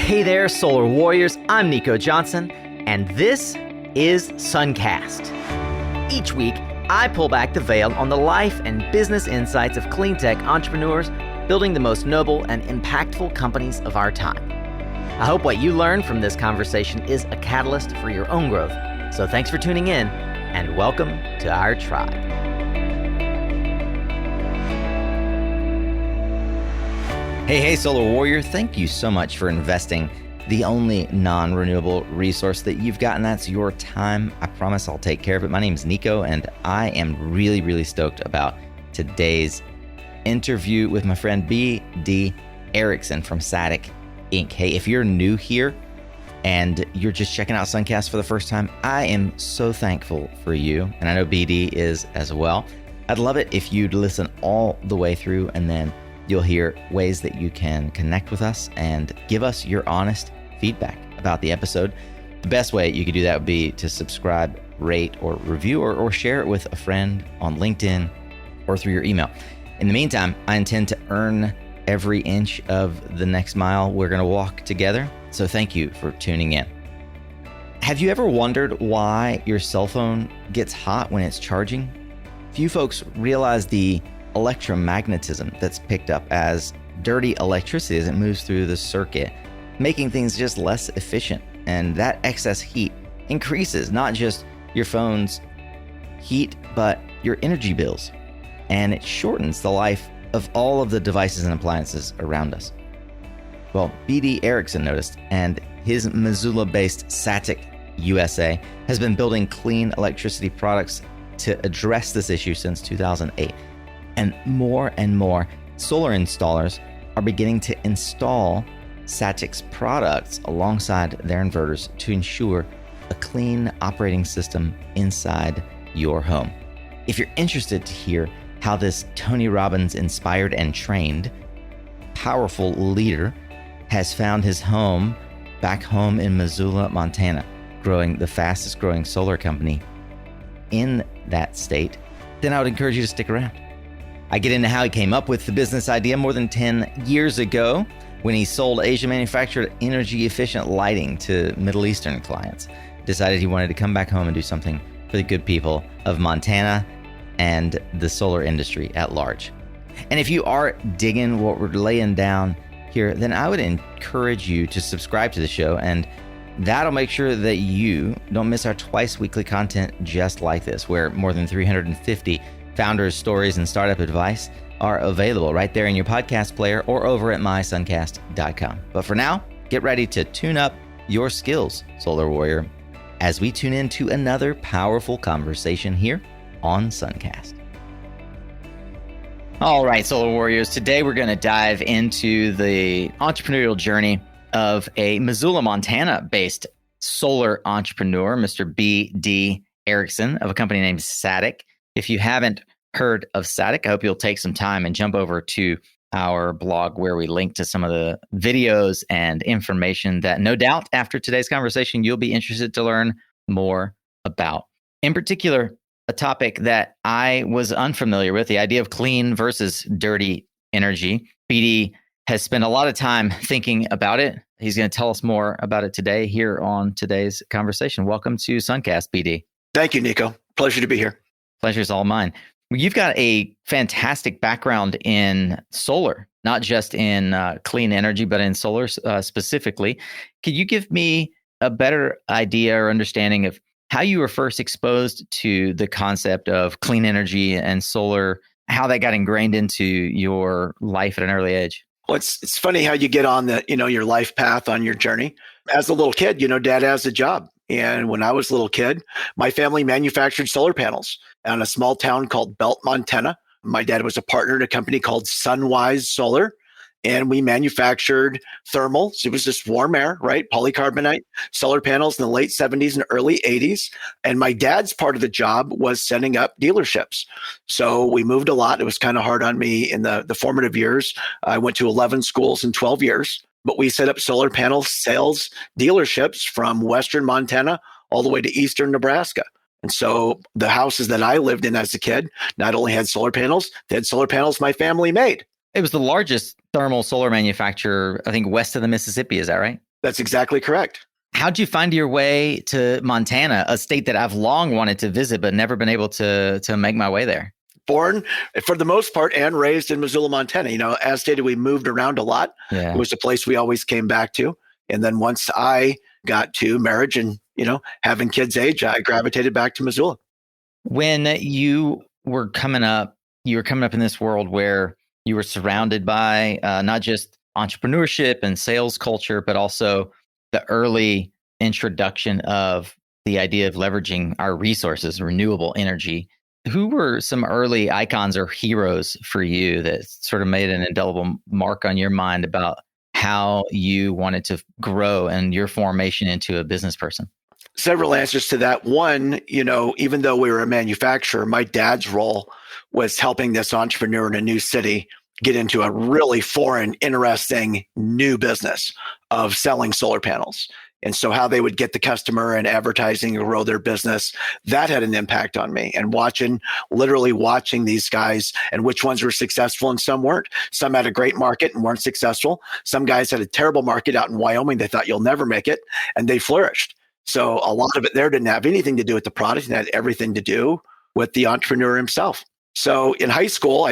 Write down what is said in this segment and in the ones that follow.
Hey there, Solar Warriors. I'm Nico Johnson, and this is SunCast. Each week, I pull back the veil on the life and business insights of clean tech entrepreneurs building the most noble and impactful companies of our time. I hope what you learn from this conversation is a catalyst for your own growth. So thanks for tuning in, and welcome to our tribe. Hey, Solar Warrior, thank you so much for investing the only non-renewable resource that you've got, and that's your time. I promise I'll take care of it. My name is Nico, and I am really stoked about today's interview with my friend B.D. Erickson from Satic Inc. Hey, if you're new here and you're just checking out SunCast for the first time, I am so thankful for you, and I know BD is as well. I'd love it if you'd listen all the way through, and then you'll hear ways that you can connect with us and give us your honest feedback about the episode. The best way you could do that would be to subscribe, rate, or review, or share it with a friend on LinkedIn or through your email. In the meantime, I intend to earn every inch of the next mile we're going to walk together. So thank you for tuning in. Have you ever wondered why your cell phone gets hot when it's charging? Few folks realize the electromagnetism that's picked up as dirty electricity as it moves through the circuit, making things just less efficient. And that excess heat increases not just your phone's heat, but your energy bills. And it shortens the life of all of the devices and appliances around us. Well, B.D. Erickson noticed, and his Missoula-based Satic USA has been building clean electricity products to address this issue since 2008. And more solar installers are beginning to install Satic's products alongside their inverters to ensure a clean operating system inside your home. If you're interested to hear how this Tony Robbins inspired and trained powerful leader has found his home back home in Missoula, Montana, growing the fastest growing solar company in that state, then I would encourage you to stick around. I get into how he came up with the business idea more than 10 years ago when he sold Asia-manufactured energy-efficient lighting to Middle Eastern clients. Decided he wanted to come back home and do something for the good people of Montana and the solar industry at large. And if you are digging what we're laying down here, then I would encourage you to subscribe to the show, and that'll make sure that you don't miss our twice-weekly content just like this, where more than 350 founders' stories and startup advice are available right there in your podcast player or over at mysuncast.com. But for now, get ready to tune up your skills, Solar Warrior, as we tune into another powerful conversation here on SunCast. All right, Solar Warriors, today we're going to dive into the entrepreneurial journey of a Missoula, Montana-based solar entrepreneur, Mr. B.D. Erickson, of a company named Satic. If you haven't heard of Satic, I hope you'll take some time and jump over to our blog where we link to some of the videos and information that no doubt after today's conversation, you'll be interested to learn more about. In particular, a topic that I was unfamiliar with, the idea of clean versus dirty energy. BD has spent a lot of time thinking about it. He's going to tell us more about it today here on today's conversation. Welcome to SunCast, BD. Thank you, Nico. Pleasure to be here. Pleasure's all mine. You've got a fantastic background in solar, not just in clean energy, but in solar specifically. Could you give me a better idea or understanding of how you were first exposed to the concept of clean energy and solar, how that got ingrained into your life at an early age? Well, it's funny how you get on your life path on your journey. As a little kid, Dad has a job. And when I was a little kid, my family manufactured solar panels in a small town called Belt, Montana. My dad was a partner in a company called Sunwise Solar, and we manufactured thermal. So it was just warm air, right? Polycarbonate solar panels in the late 70s and early 80s. And my dad's part of the job was setting up dealerships. So we moved a lot. It was kind of hard on me in the formative years. I went to 11 schools in 12 years. But we set up solar panel sales dealerships from Western Montana all the way to Eastern Nebraska. And so the houses that I lived in as a kid not only had solar panels, they had solar panels my family made. It was the largest thermal solar manufacturer, I think, west of the Mississippi. Is that right? That's exactly correct. How'd you find your way to Montana, a state that I've long wanted to visit, but never been able to make my way there? Born, for the most part, and raised in Missoula, Montana. As stated, we moved around a lot. Yeah. It was a place we always came back to. And then once I got to marriage and, having kids age, I gravitated back to Missoula. When you were coming up in this world where you were surrounded by not just entrepreneurship and sales culture, but also the early introduction of the idea of leveraging our resources, renewable energy. Who were some early icons or heroes for you that sort of made an indelible mark on your mind about how you wanted to grow and your formation into a business person? Several answers to that. One, even though we were a manufacturer, my dad's role was helping this entrepreneur in a new city get into a really foreign, interesting new business of selling solar panels. And so how they would get the customer and advertising and grow their business, that had an impact on me. And literally watching these guys and which ones were successful and some weren't. Some had a great market and weren't successful. Some guys had a terrible market out in Wyoming. They thought you'll never make it, and they flourished. So a lot of it there didn't have anything to do with the product and had everything to do with the entrepreneur himself. So in high school,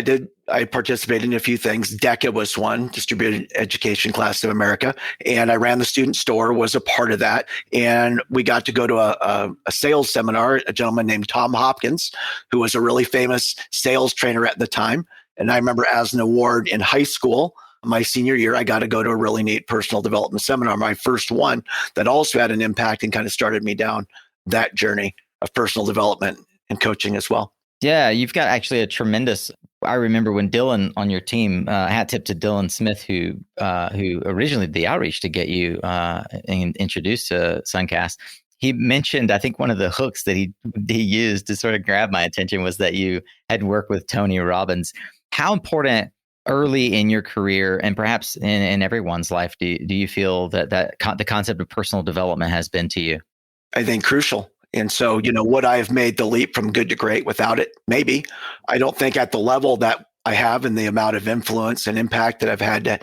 I participated in a few things. DECA was one, Distributed Education Class of America. And I ran the student store, was a part of that. And we got to go to a sales seminar, a gentleman named Tom Hopkins, who was a really famous sales trainer at the time. And I remember as an award in high school, my senior year, I got to go to a really neat personal development seminar, my first one that also had an impact and kind of started me down that journey of personal development and coaching as well. Yeah, you've got actually a tremendous. I remember when Dylan on your team, hat tip to Dylan Smith, who originally did the outreach to get you introduced to SunCast. He mentioned, I think one of the hooks that he used to sort of grab my attention was that you had worked with Tony Robbins. How important early in your career, and perhaps in everyone's life, do you feel that the concept of personal development has been to you? I think crucial. And so, would I have made the leap from good to great without it? Maybe. I don't think at the level that I have and the amount of influence and impact that I've had to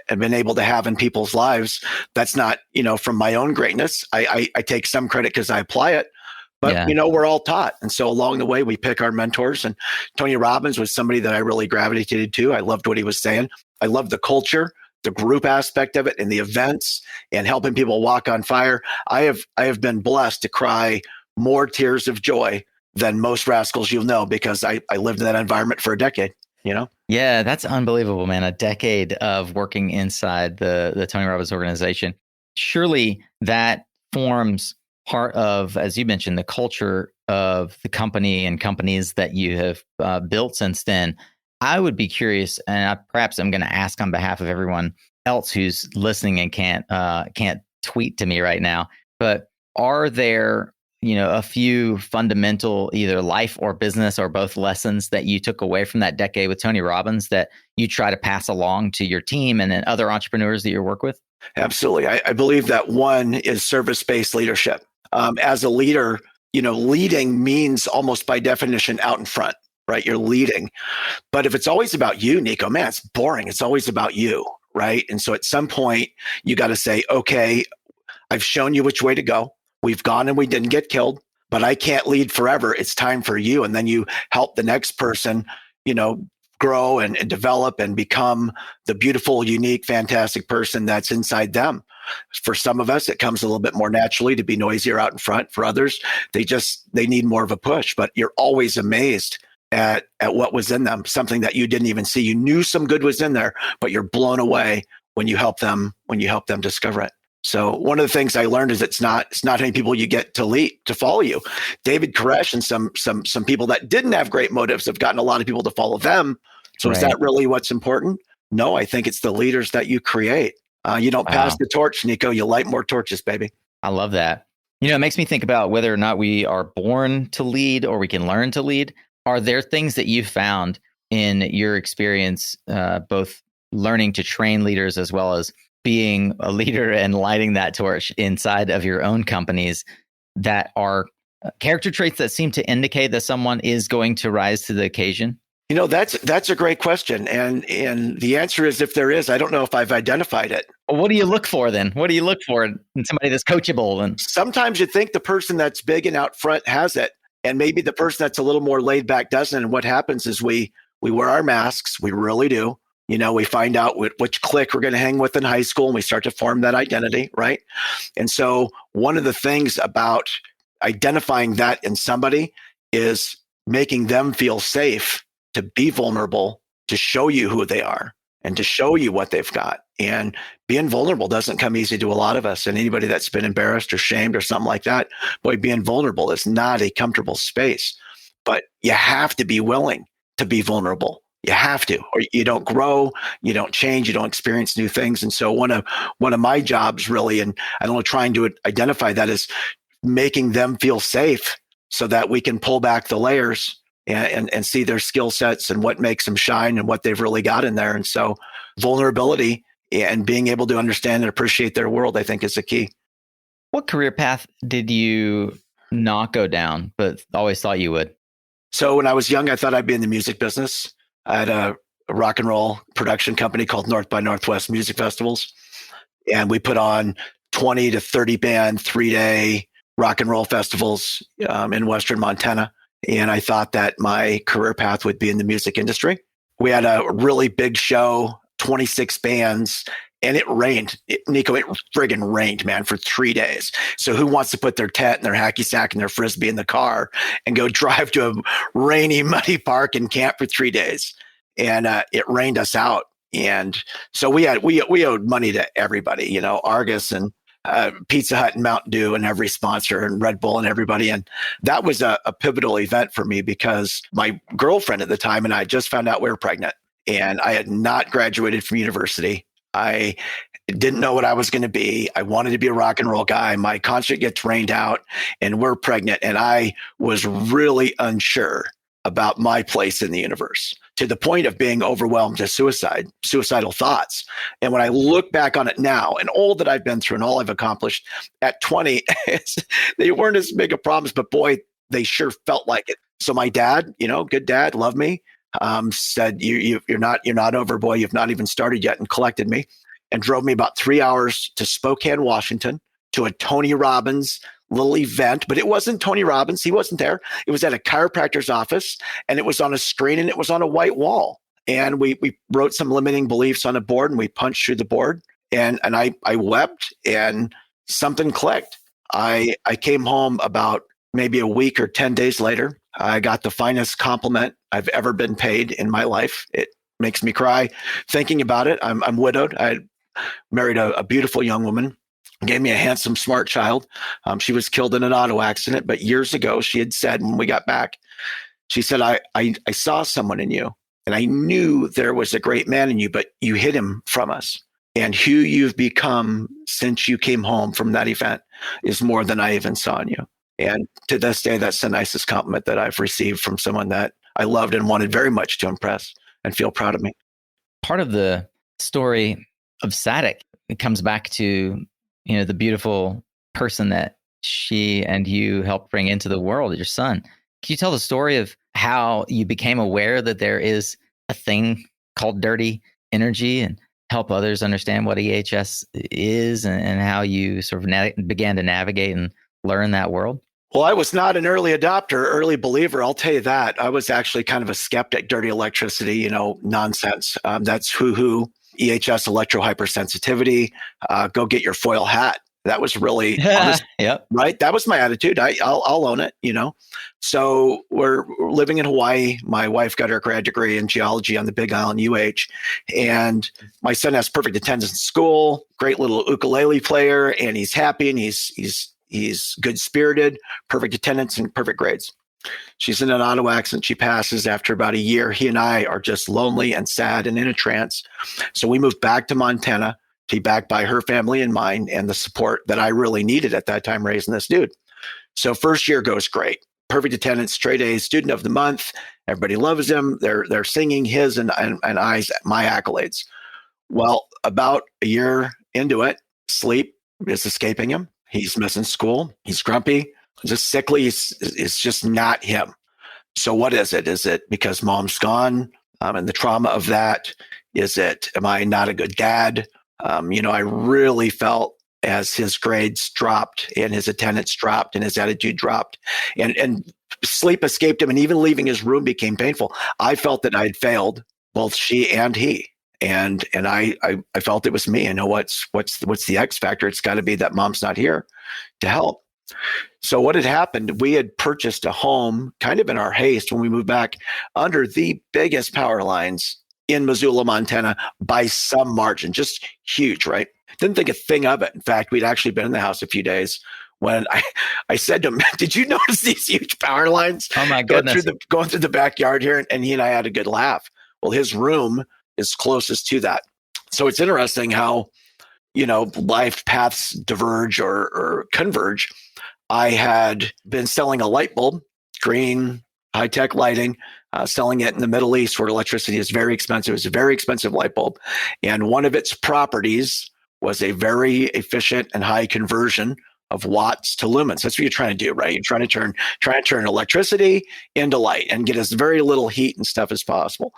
have been able to have in people's lives, that's not, from my own greatness. I take some credit because I apply it. But, we're all taught. And so along the way, we pick our mentors. And Tony Robbins was somebody that I really gravitated to. I loved what he was saying. I loved the culture, the group aspect of it, and the events and helping people walk on fire. I have been blessed to cry more tears of joy than most rascals you'll know, because I lived in that environment for a decade. Yeah, that's unbelievable, man. A decade of working inside the Tony Robbins organization. Surely that forms part of, as you mentioned, the culture of the company and companies that you have built since then. I would be curious, and perhaps I'm going to ask on behalf of everyone else who's listening and can't tweet to me right now, but are there a few fundamental either life or business or both lessons that you took away from that decade with Tony Robbins that you try to pass along to your team and then other entrepreneurs that you work with? Absolutely. I believe that one is service-based leadership. As a leader, leading means almost by definition out in front, right? You're leading. But if it's always about you, Nico, man, it's boring. It's always about you, right? And so at some point, you got to say, okay, I've shown you which way to go. We've gone and we didn't get killed, but I can't lead forever. It's time for you. And then you help the next person, grow and develop and become the beautiful, unique, fantastic person that's inside them. For some of us, it comes a little bit more naturally to be noisier out in front. For others, they need more of a push, but you're always amazed at what was in them, something that you didn't even see. You knew some good was in there, but you're blown away when you help them discover it. So one of the things I learned is it's not any people you get to follow you. David Koresh and some people that didn't have great motives have gotten a lot of people to follow them. So Is that really what's important? No, I think it's the leaders that you create. You don't pass the torch, Nico. You light more torches, baby. I love that. It makes me think about whether or not we are born to lead or we can learn to lead. Are there things that you found in your experience, both learning to train leaders as well as being a leader and lighting that torch inside of your own companies, that are character traits that seem to indicate that someone is going to rise to the occasion? That's a great question. And the answer is, if there is, I don't know if I've identified it, What do you look for then? What do you look for in somebody that's coachable? And Sometimes you think the person that's big and out front has it, and maybe the person that's a little more laid back doesn't. And what happens is we wear our masks. We really do. We find out which clique we're going to hang with in high school, and we start to form that identity, right? And so one of the things about identifying that in somebody is making them feel safe to be vulnerable, to show you who they are and to show you what they've got. And being vulnerable doesn't come easy to a lot of us. And anybody that's been embarrassed or shamed or something like that, boy, being vulnerable is not a comfortable space. But you have to be willing to be vulnerable. You have to, or you don't grow, you don't change, you don't experience new things. And so one of my jobs really, and I don't know, trying to identify that, is making them feel safe so that we can pull back the layers and see their skill sets and what makes them shine and what they've really got in there. And so vulnerability and being able to understand and appreciate their world, I think, is the key. What career path did you not go down, but always thought you would? So when I was young, I thought I'd be in the music business. I had a rock and roll production company called North by Northwest Music Festivals. And we put on 20 to 30 band, 3-day rock and roll festivals in Western Montana. And I thought that my career path would be in the music industry. We had a really big show, 26 bands, and it rained. Nico, it friggin' rained, man, for 3 days. So who wants to put their tent and their hacky sack and their Frisbee in the car and go drive to a rainy, muddy park and camp for 3 days? And it rained us out. And so we owed money to everybody, Argus and Pizza Hut and Mountain Dew and every sponsor and Red Bull and everybody. And that was a pivotal event for me because my girlfriend at the time and I just found out we were pregnant, and I had not graduated from university. I didn't know what I was going to be. I wanted to be a rock and roll guy. My concert gets rained out and we're pregnant. And I was really unsure about my place in the universe, to the point of being overwhelmed to suicidal thoughts. And when I look back on it now and all that I've been through and all I've accomplished at 20, they weren't as big of problems, but boy, they sure felt like it. So my dad, good dad, loved me, said, you're not over, boy. You've not even started yet, and collected me and drove me about 3 hours to Spokane, Washington, to a Tony Robbins little event. But it wasn't Tony Robbins. He wasn't there. It was at a chiropractor's office, and it was on a screen, and it was on a white wall. And we wrote some limiting beliefs on a board, and we punched through the board. And I wept, and something clicked. I came home about maybe a week or 10 days later. I got the finest compliment I've ever been paid in my life. It makes me cry thinking about it. I'm widowed. I married a beautiful young woman, gave me a handsome, smart child. She was killed in an auto accident, but years ago, she had said when we got back, she said, I saw someone in you, and I knew there was a great man in you, but you hid him from us. And who you've become since you came home from that event is more than I even saw in you. And to this day, that's the nicest compliment that I've received from someone that I loved and wanted very much to impress and feel proud of me. Part of the story of Satic, it comes back to, the beautiful person that she and you helped bring into the world, your son. Can you tell the story of how you became aware that there is a thing called dirty energy, and help others understand what EHS is, and how you sort of began to navigate and learn that world? Well, I was not an early adopter, early believer. I'll tell you that. I was actually kind of a skeptic. Dirty electricity, nonsense. That's hoo-hoo. EHS, electro hypersensitivity. Go get your foil hat. That was really honest, yep. Right. That was my attitude. I'll own it. So we're living in Hawaii. My wife got her grad degree in geology on the Big Island UH, and my son has perfect attendance in school. Great little ukulele player, and he's happy, and he's good spirited, perfect attendance, and perfect grades. She's in an auto accident. She passes after about a year. He and I are just lonely and sad and in a trance. So we moved back to Montana to be backed by her family and mine, and the support that I really needed at that time raising this dude. So first year goes great. Perfect attendance, straight A's, student of the month. Everybody loves him. They're singing his and I's, my accolades. Well, about a year into it, sleep is escaping him. He's missing school. He's grumpy, just sickly. It's just not him. So what is it? Is it because mom's gone and the trauma of that? Is it, am I not a good dad? I really felt as his grades dropped and his attendance dropped and his attitude dropped and sleep escaped him and even leaving his room became painful. I felt that I'd failed both she and he. And I felt it was me. I know what's the X factor. It's got to be that mom's not here to help. So what had happened, we had purchased a home kind of in our haste when we moved back under the biggest power lines in Missoula, Montana by some margin, just huge, right? Didn't think a thing of it. In fact, we'd actually been in the house a few days when I said to him, did you notice these huge power lines Oh my goodness. going through the backyard here? And he and I had a good laugh. Well, his room is closest to that. So it's interesting how, life paths diverge or converge. I had been selling a light bulb, green, high-tech lighting, selling it in the Middle East where electricity is very expensive. It's a very expensive light bulb. And one of its properties was a very efficient and high conversion of watts to lumens. That's what you're trying to do, right? You're trying to turn electricity into light and get as very little heat and stuff as possible.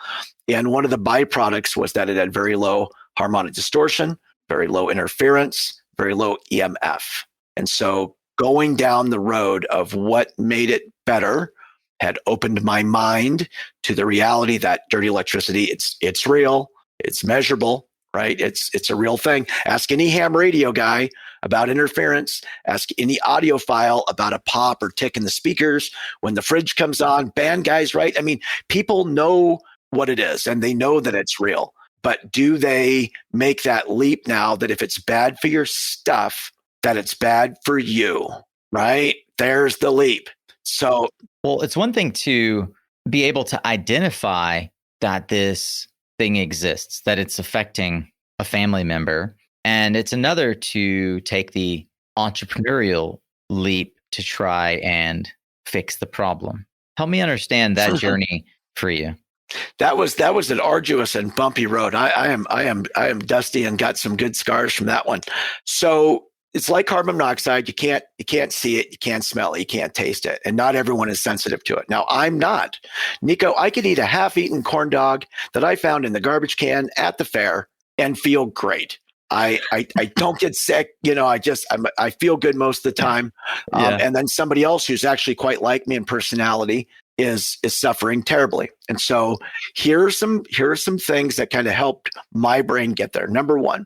And one of the byproducts was that it had very low harmonic distortion, very low interference, very low EMF. And so going down the road of what made it better had opened my mind to the reality that dirty electricity, it's real, it's measurable, right? It's a real thing. Ask any ham radio guy about interference. Ask any audiophile about a pop or tick in the speakers. When the fridge comes on, band guys, right? I mean, people know what it is and they know that it's real. But do they make that leap now that if it's bad for your stuff, that it's bad for you, right? There's the leap. So, well, it's one thing to be able to identify that this thing exists, that it's affecting a family member. And it's another to take the entrepreneurial leap to try and fix the problem. Help me understand that journey for you. That was an arduous and bumpy road. I am dusty and got some good scars from that one. So it's like carbon monoxide. You can't see it, you can't smell it, you can't taste it, and not everyone is sensitive to it. Now, I'm not. Nico, I could eat a half-eaten corn dog that I found in the garbage can at the fair and feel great. I don't get sick. I feel good most of the time. And then somebody else who's actually quite like me in personality is suffering terribly. And so here are some things that kind of helped my brain get there. Number one,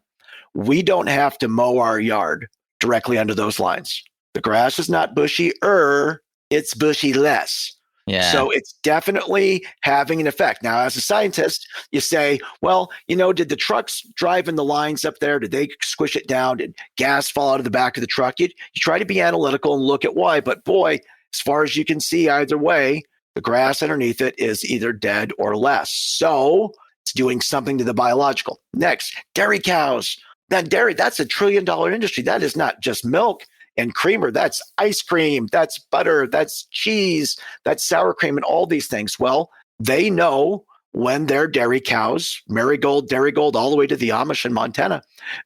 we don't have to mow our yard directly under those lines. The grass is not bushy, it's bushy less. Yeah. So it's definitely having an effect. Now, as a scientist, you say, well, did the trucks driving the lines up there? Did they squish it down? Did gas fall out of the back of the truck? You try to be analytical and look at why. But boy, as far as you can see either way, the grass underneath it is either dead or less. So it's doing something to the biological. Next, dairy cows. That dairy, that's $1 trillion industry. That is not just milk and creamer. That's ice cream. That's butter. That's cheese. That's sour cream and all these things. Well, they know when their dairy cows, Marigold, Dairygold, all the way to the Amish in Montana,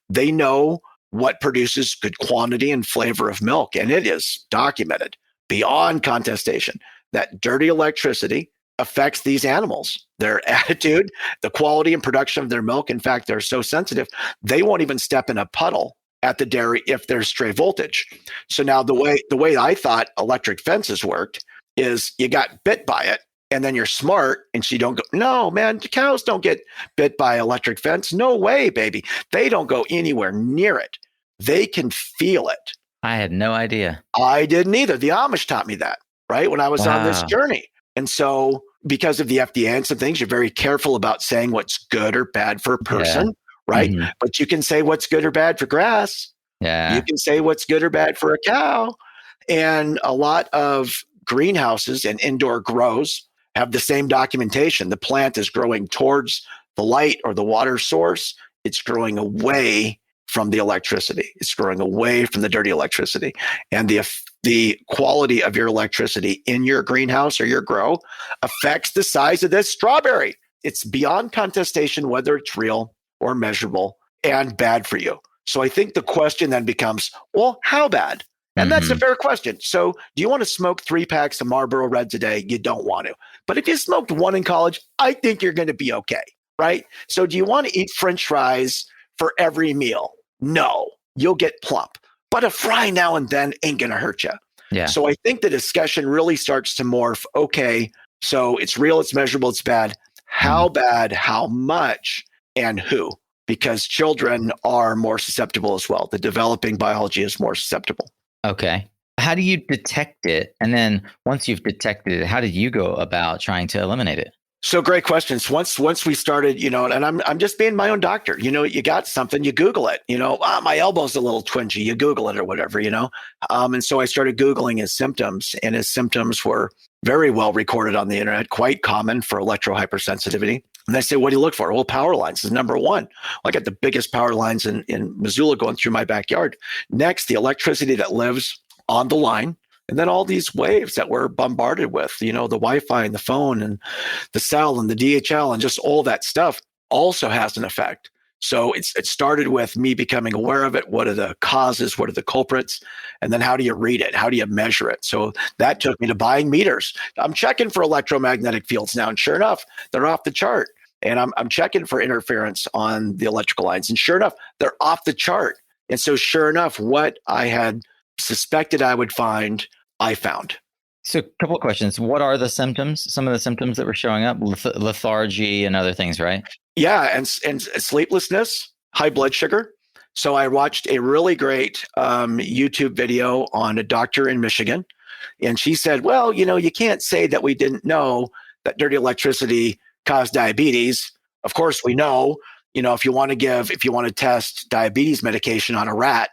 they know what produces good quantity and flavor of milk. And it is documented beyond contestation that dirty electricity affects these animals, their attitude, the quality and production of their milk. In fact, they're so sensitive, they won't even step in a puddle at the dairy if there's stray voltage. So now the way I thought electric fences worked is you got bit by it and then you're smart and so you don't go, no, man, the cows don't get bit by electric fence. No way, baby. They don't go anywhere near it. They can feel it. I had no idea. I didn't either. The Amish taught me that, right? When I was on this journey. And so because of the FDA and some things, you're very careful about saying what's good or bad for a person, right? Mm-hmm. But you can say what's good or bad for grass. Yeah. You can say what's good or bad for a cow. And a lot of greenhouses and indoor grows have the same documentation. The plant is growing towards the light or the water source. It's growing away from the electricity. It's growing away from the dirty electricity. And the quality of your electricity in your greenhouse or your grow affects the size of this strawberry. It's beyond contestation whether it's real or measurable and bad for you. So I think the question then becomes, well, how bad? And that's a fair question. So do you want to smoke 3 packs of Marlboro Reds a day? You don't want to. But if you smoked 1 in college, I think you're going to be okay, right? So do you want to eat French fries for every meal. No, you'll get plump. But a fry now and then ain't going to hurt you. Yeah. So I think the discussion really starts to morph. Okay, so it's real, it's measurable, it's bad. How bad, how much, and who? Because children are more susceptible as well. The developing biology is more susceptible. Okay. How do you detect it? And then once you've detected it, how did you go about trying to eliminate it? So great questions. Once we started, and I'm just being my own doctor. You got something, you Google it. My elbow's a little twingy. You Google it or whatever. And so I started Googling his symptoms, and his symptoms were very well recorded on the internet, quite common for electrohypersensitivity. And I say, what do you look for? Well, power lines is number one. I got the biggest power lines in Missoula going through my backyard. Next, the electricity that lives on the line. And then all these waves that we're bombarded with, the Wi-Fi and the phone and the cell and the DHL and just all that stuff also has an effect. So it started with me becoming aware of it. What are the causes? What are the culprits? And then how do you read it? How do you measure it? So that took me to buying meters. I'm checking for electromagnetic fields now. And sure enough, they're off the chart. And I'm checking for interference on the electrical lines. And sure enough, they're off the chart. And so sure enough, what I had suspected I would find, I found. So a couple of questions. What are the symptoms? Some of the symptoms that were showing up, lethargy and other things, right? Yeah. And sleeplessness, high blood sugar. So I watched a really great YouTube video on a doctor in Michigan. And she said, well, you can't say that we didn't know that dirty electricity caused diabetes. Of course, we know, if you want to test diabetes medication on a rat,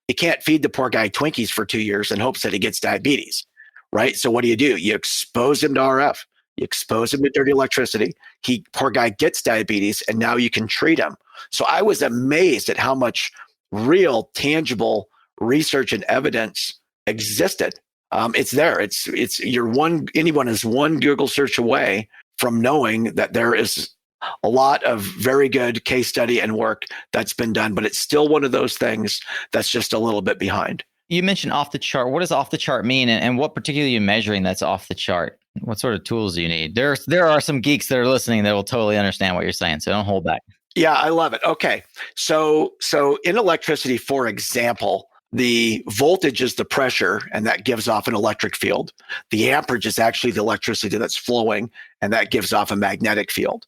you can't feed the poor guy Twinkies for 2 years in hopes that he gets diabetes, right? So what do? You expose him to RF. You expose him to dirty electricity. Poor guy gets diabetes, and now you can treat him. So I was amazed at how much real, tangible research and evidence existed. It's there. Anyone is one Google search away from knowing that there is a lot of very good case study and work that's been done, but it's still one of those things that's just a little bit behind. You mentioned off the chart. What does off the chart mean? And what particularly are you measuring that's off the chart? What sort of tools do you need? There are some geeks that are listening that will totally understand what you're saying. So don't hold back. Yeah, I love it. Okay. So in electricity, for example, the voltage is the pressure, and that gives off an electric field. The amperage is actually the electricity that's flowing, and that gives off a magnetic field.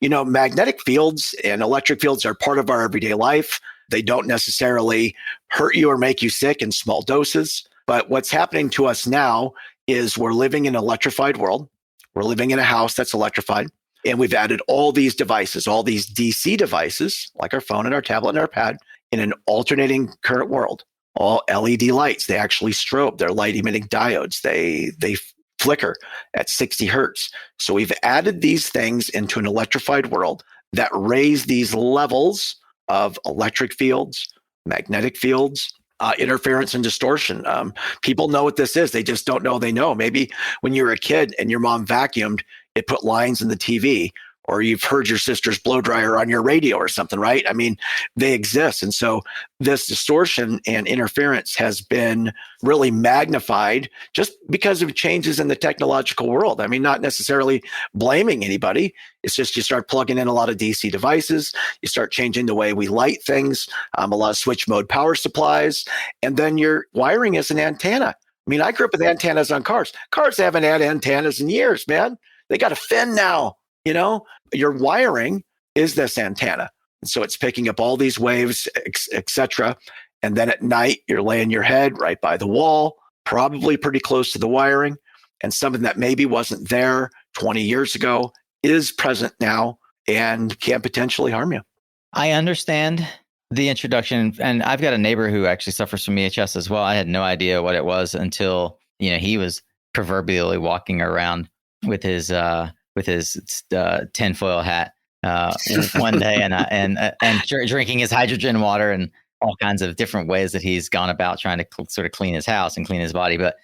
Magnetic fields and electric fields are part of our everyday life. They don't necessarily hurt you or make you sick in small doses. But what's happening to us now is we're living in an electrified world. We're living in a house that's electrified. And we've added all these devices, all these DC devices, like our phone and our tablet and our pad, in an alternating current world. All LED lights, they actually strobe. They're light emitting diodes. They flicker at 60 hertz. So we've added these things into an electrified world that raise these levels of electric fields, magnetic fields, interference and distortion. People know what this is. They just don't know they know. Maybe when you were a kid and your mom vacuumed, it put lines in the TV, or you've heard your sister's blow dryer on your radio or something, right? I mean, they exist. And so this distortion and interference has been really magnified just because of changes in the technological world. I mean, not necessarily blaming anybody. It's just you start plugging in a lot of DC devices. You start changing the way we light things, a lot of switch mode power supplies, and then your wiring is an antenna. I mean, I grew up with antennas on cars. Cars haven't had antennas in years, man. They got a fin now. Your wiring is this antenna. And so it's picking up all these waves, etc. And then at night, you're laying your head right by the wall, probably pretty close to the wiring. And something that maybe wasn't there 20 years ago is present now and can potentially harm you. I understand the introduction. And I've got a neighbor who actually suffers from EHS as well. I had no idea what it was until, he was proverbially walking around with his tinfoil hat one day and drinking his hydrogen water and all kinds of different ways that he's gone about trying to sort of clean his house and clean his body. But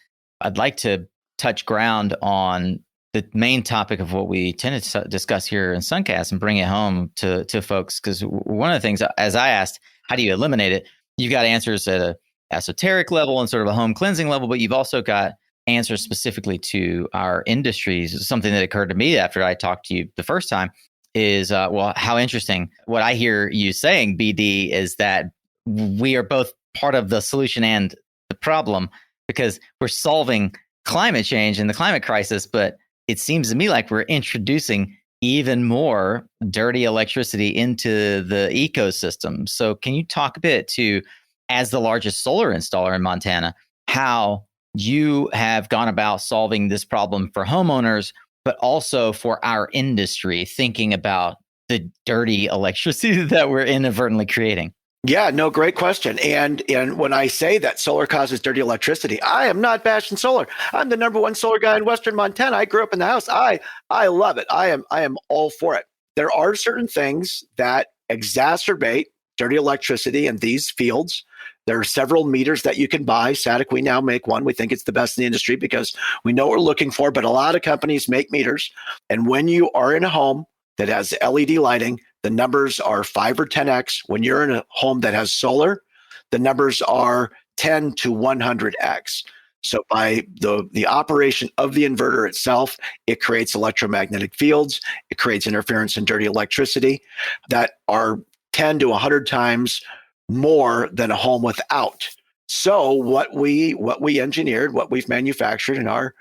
I'd like to touch ground on the main topic of what we tend to discuss here in SunCast and bring it home to folks. Because one of the things, as I asked, how do you eliminate it? You've got answers at a esoteric level and sort of a home cleansing level, but you've also got answers specifically to our industries. Something that occurred to me after I talked to you the first time is, well, how interesting. What I hear you saying, BD, is that we are both part of the solution and the problem, because we're solving climate change and the climate crisis, but it seems to me like we're introducing even more dirty electricity into the ecosystem. So can you talk a bit to, as the largest solar installer in Montana, how you have gone about solving this problem for homeowners, but also for our industry, thinking about the dirty electricity that we're inadvertently creating? Yeah, no, great question. And when I say that solar causes dirty electricity, I am not bashing solar. I'm the number one solar guy in Western Montana. I grew up in the house. I love it. I am all for it. There are certain things that exacerbate dirty electricity in these fields. There are several meters that you can buy. Satic, we now make one. We think it's the best in the industry because we know what we're looking for, but a lot of companies make meters. And when you are in a home that has LED lighting, the numbers are 5 or 10x. When you're in a home that has solar, the numbers are 10 to 100x. So by the operation of the inverter itself, it creates electromagnetic fields. It creates interference and dirty electricity that are 10 to 100 times more than a home without. So what we engineered, what we've manufactured in our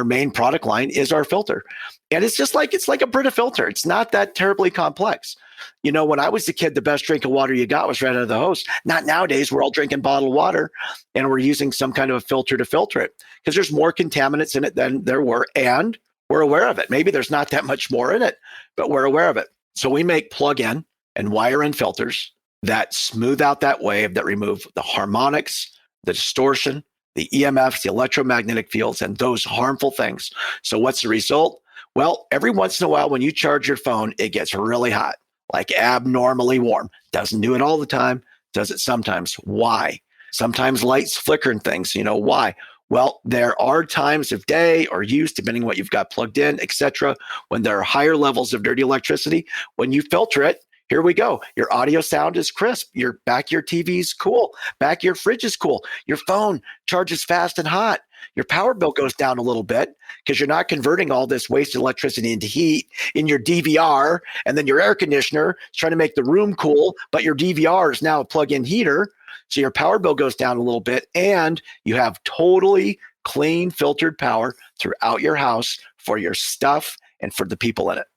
main product line is our filter. And it's like a Brita filter. It's not that terribly complex. You know, when I was a kid, the best drink of water you got was right out of the hose. Not nowadays. We're all drinking bottled water and we're using some kind of a filter to filter it because there's more contaminants in it than there were. And we're aware of it. Maybe there's not that much more in it, but we're aware of it. So we make plug-in and wire-in filters that smooth out that wave, that remove the harmonics, the distortion, the EMFs, the electromagnetic fields, and those harmful things. So what's the result? Well, every once in a while when you charge your phone, it gets really hot, like abnormally warm. Doesn't do it all the time, does it sometimes. Why? Sometimes lights flicker and things. You know, why? Well, there are times of day or use, depending on what you've got plugged in, etc., when there are higher levels of dirty electricity. When you filter it, here we go. Your audio sound is crisp. Your TV's cool. Back your fridge is cool. Your phone charges fast and hot. Your power bill goes down a little bit because you're not converting all this wasted electricity into heat in your DVR. And then your air conditioner is trying to make the room cool, but your DVR is now a plug-in heater. So your power bill goes down a little bit and you have totally clean filtered power throughout your house for your stuff and for the people in it.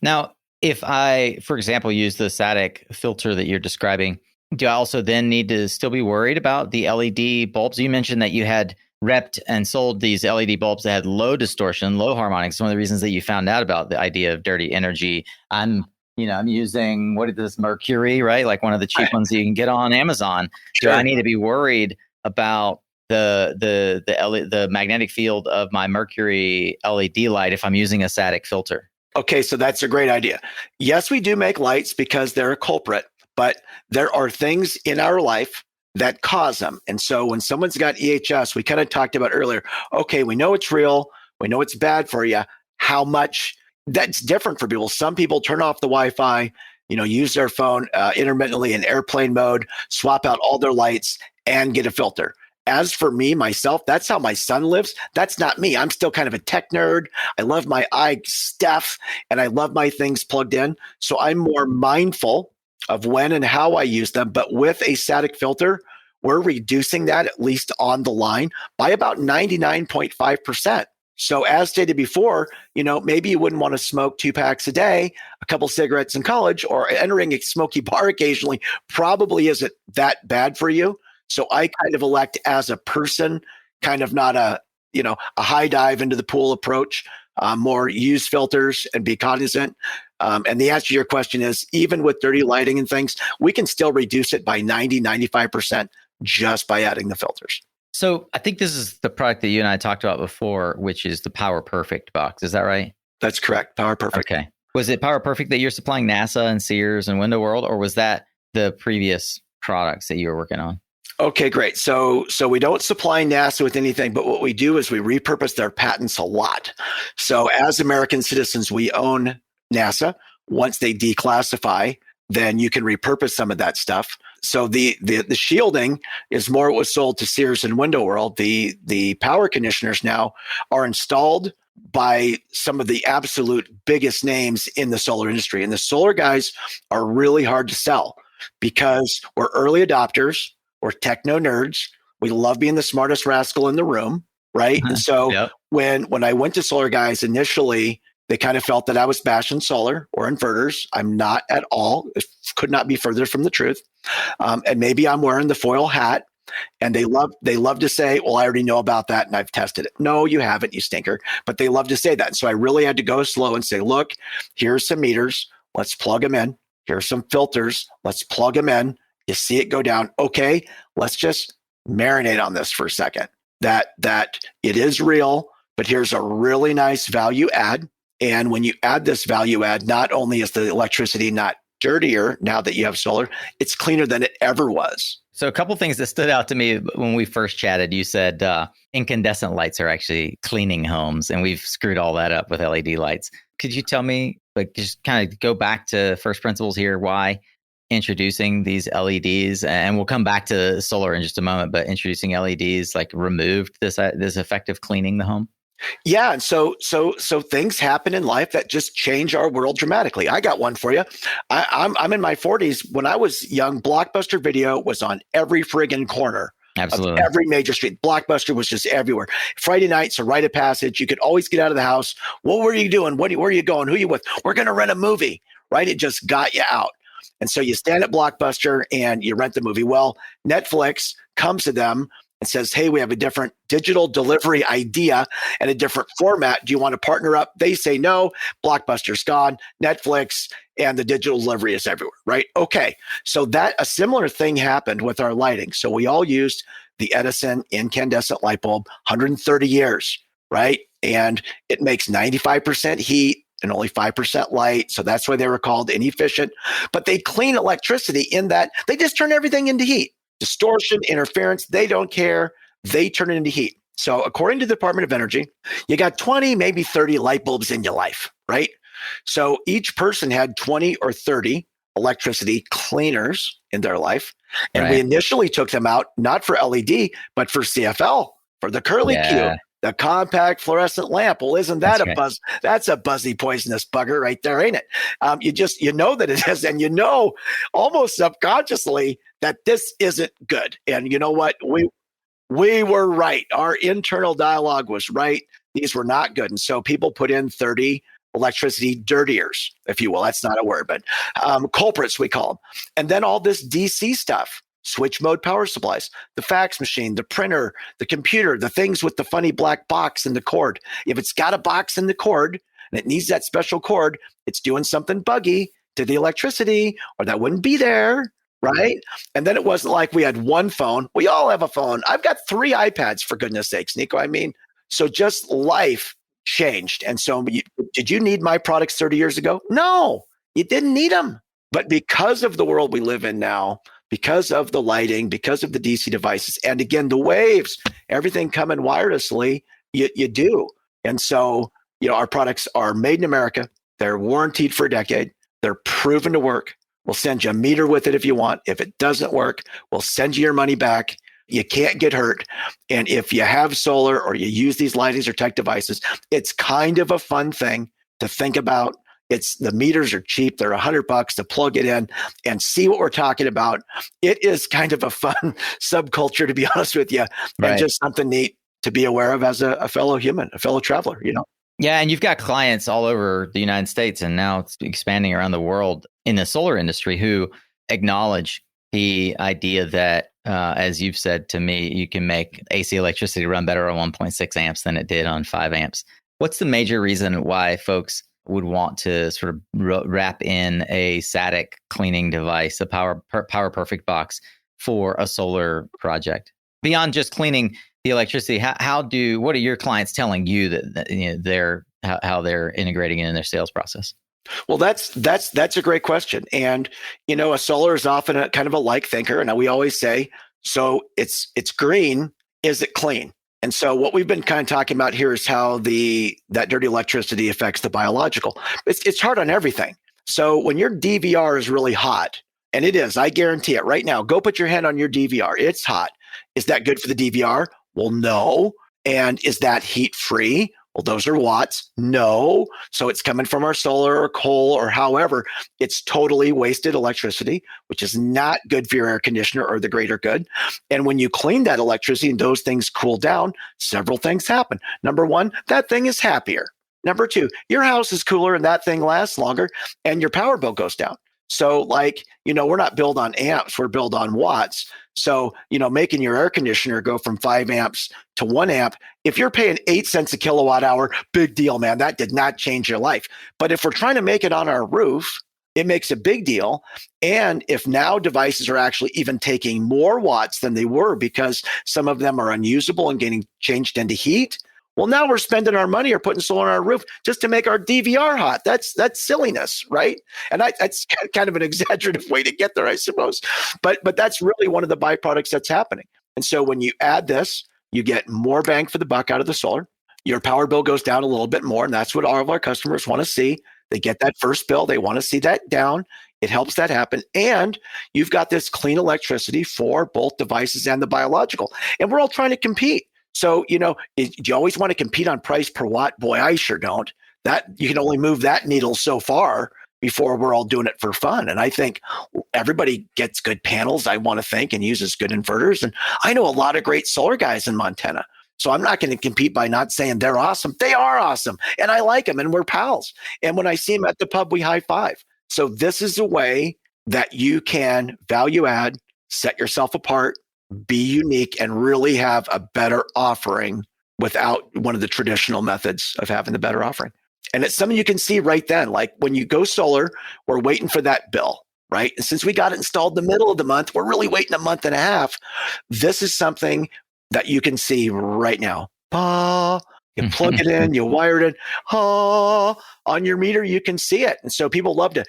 Now, if I, for example, use the Satic filter that you're describing, do I also then need to still be worried about the LED bulbs? You mentioned that you had repped and sold these LED bulbs that had low distortion, low harmonics. One of the reasons that you found out about the idea of dirty energy. I'm using, what is this, Mercury, right? Like one of the cheap ones that you can get on Amazon. Sure. Do I need to be worried about the magnetic field of my Mercury LED light if I'm using a Satic filter? Okay, so that's a great idea. Yes, we do make lights because they're a culprit, but there are things in our life that cause them. And so when someone's got EHS, we kind of talked about earlier, okay, we know it's real. We know it's bad for you. How much? That's different for people. Some people turn off the Wi-Fi, use their phone intermittently in airplane mode, swap out all their lights and get a filter. As for me, myself, that's how my son lives. That's not me. I'm still kind of a tech nerd. I love my stuff and I love my things plugged in. So I'm more mindful of when and how I use them. But with a Satic filter, we're reducing that, at least on the line, by about 99.5%. So as stated before, maybe you wouldn't want to smoke 2 packs a day, a couple cigarettes in college, or entering a smoky bar occasionally probably isn't that bad for you. So I kind of elect as a person, kind of not a high dive into the pool approach, more use filters and be cognizant. And the answer to your question is, even with dirty lighting and things, we can still reduce it by 95% just by adding the filters. So I think this is the product that you and I talked about before, which is the Power Perfect box. Is that right? That's correct. Power Perfect. Okay. Was it Power Perfect that you're supplying NASA and Sears and Window World, or was that the previous products that you were working on? Okay, great. So we don't supply NASA with anything, but what we do is we repurpose their patents a lot. So as American citizens, we own NASA. Once they declassify, then you can repurpose some of that stuff. So the shielding is more what was sold to Sears and Window World. The power conditioners now are installed by some of the absolute biggest names in the solar industry. And the solar guys are really hard to sell because we're early adopters, we're techno nerds, we love being the smartest rascal in the room, right? And so Yep. when I went to solar guys initially, they kind of felt that I was bashing solar or inverters. I'm not at all. It could not be further from the truth. And maybe I'm wearing the foil hat. And they love to say, well, I already know about that and I've tested it. No, you haven't, you stinker. But they love to say that. And so I really had to go slow and say, look, here's some meters. Let's plug them in. Here's some filters. Let's plug them in. You see it go down. Okay, let's just marinate on this for a second. That it is real, but here's a really nice value add. And when you add this value add, not only is the electricity not dirtier now that you have solar, it's cleaner than it ever was. So a couple things that stood out to me when we first chatted, you said incandescent lights are actually cleaning homes, and we've screwed all that up with LED lights. Could you tell me, like, just kind of go back to first principles here, why introducing these LEDs, and we'll come back to solar in just a moment, but introducing LEDs like removed this effective cleaning the home? Yeah, and so things happen in life that just change our world dramatically. I got one for you. I'm in my 40s. When I was young, Blockbuster Video was on every friggin' corner. Absolutely. Of every major street. Blockbuster was just everywhere. Friday nights, a rite of passage. You could always get out of the house. What were you doing? Where are you going? Who are you with? We're going to rent a movie, right? It just got you out. And so you stand at Blockbuster and you rent the movie. Well, Netflix comes to them and says, hey, we have a different digital delivery idea and a different format. Do you want to partner up? They say no. Blockbuster's gone. Netflix and the digital delivery is everywhere, right? Okay. So that a similar thing happened with our lighting. So we all used the Edison incandescent light bulb, 130 years, right? And it makes 95% heat and only 5% light. So that's why they were called inefficient. But they clean electricity in that they just turn everything into heat. Distortion, interference, they don't care. They turn it into heat. So according to the Department of Energy, you got 20, maybe 30 light bulbs in your life, right? So each person had 20 or 30 electricity cleaners in their life. And we initially took them out, not for LED, but for CFL, for the curly Q, the compact fluorescent lamp. Well, isn't that a buzz? That's a buzzy, poisonous bugger right there, ain't it? You know that it is, and you know almost subconsciously that this isn't good. And you know what? We were right. Our internal dialogue was right. These were not good. And so people put in 30 electricity dirtiers, if you will. That's not a word, but culprits, we call them. And then all this DC stuff. Switch mode power supplies, the fax machine, the printer, the computer, the things with the funny black box and the cord. If it's got a box in the cord and it needs that special cord, it's doing something buggy to the electricity or that wouldn't be there, right? And then it wasn't like we had one phone. We all have a phone. I've got 3 iPads, for goodness sakes, Nico. I mean, so just life changed. And so did you need my products 30 years ago? No, you didn't need them. But because of the world we live in now, because of the lighting, because of the DC devices, and again, the waves, everything coming wirelessly, you do. And so, our products are made in America. They're warranted for a decade. They're proven to work. We'll send you a meter with it if you want. If it doesn't work, we'll send you your money back. You can't get hurt. And if you have solar or you use these lightings or tech devices, it's kind of a fun thing to think about. The meters are cheap. They're $100 to plug it in and see what we're talking about. It is kind of a fun subculture, to be honest with you, and just something neat to be aware of as a fellow human, a fellow traveler, Yeah. And you've got clients all over the United States and now it's expanding around the world in the solar industry who acknowledge the idea that, as you've said to me, you can make AC electricity run better on 1.6 amps than it did on 5 amps. What's the major reason why folks would want to sort of wrap in a Satic cleaning device, a Power Perfect box for a solar project? Beyond just cleaning the electricity, what are your clients telling you that how they're integrating it in their sales process? Well, that's a great question. And, a solar is often a kind of a like thinker. And we always say, so it's green, is it clean? And so what we've been kind of talking about here is how that dirty electricity affects the biological. It's hard on everything. So when your DVR is really hot, and it is, I guarantee it right now, go put your hand on your DVR. It's hot. Is that good for the DVR? Well, no. And is that heat free? Well, those are watts. No. So it's coming from our solar or coal or however. It's totally wasted electricity, which is not good for your air conditioner or the greater good. And when you clean that electricity and those things cool down, several things happen. Number one, that thing is happier. Number two, your house is cooler and that thing lasts longer and your power bill goes down. So we're not built on amps, we're built on watts. So, making your air conditioner go from 5 amps to 1 amp, if you're paying 8 cents a kilowatt hour, big deal, man. That did not change your life. But if we're trying to make it on our roof, it makes a big deal. And if now devices are actually even taking more watts than they were because some of them are unusable and getting changed into heat, well, now we're spending our money or putting solar on our roof just to make our DVR hot. That's silliness, right? And that's kind of an exaggerative way to get there, I suppose. But that's really one of the byproducts that's happening. And so when you add this, you get more bang for the buck out of the solar. Your power bill goes down a little bit more, and that's what all of our customers want to see. They get that first bill. They want to see that down. It helps that happen. And you've got this clean electricity for both devices and the biological. And we're all trying to compete. So, do you always want to compete on price per watt? Boy, I sure don't. That you can only move that needle so far before we're all doing it for fun. And I think everybody gets good panels, I want to think, and uses good inverters. And I know a lot of great solar guys in Montana. So I'm not going to compete by not saying they're awesome. They are awesome. And I like them and we're pals. And when I see them at the pub, we high five. So this is a way that you can value add, set yourself apart, be unique, and really have a better offering without one of the traditional methods of having the better offering. And it's something you can see right then. Like when you go solar, we're waiting for that bill, right? And since we got it installed in the middle of the month, we're really waiting a month and a half. This is something that you can see right now. You plug it in, you wire it in, on your meter, you can see it. And so people love to,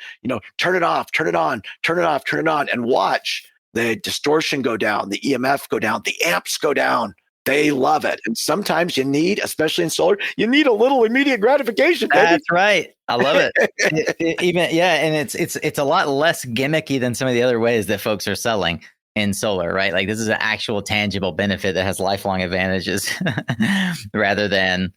turn it off, turn it on, turn it off, turn it on, and watch the distortion go down, the EMF go down, the amps go down. They love it. And sometimes you need, especially in solar, you need a little immediate gratification. Baby. That's right. I love it. And it's a lot less gimmicky than some of the other ways that folks are selling in solar, right? Like this is an actual tangible benefit that has lifelong advantages rather than,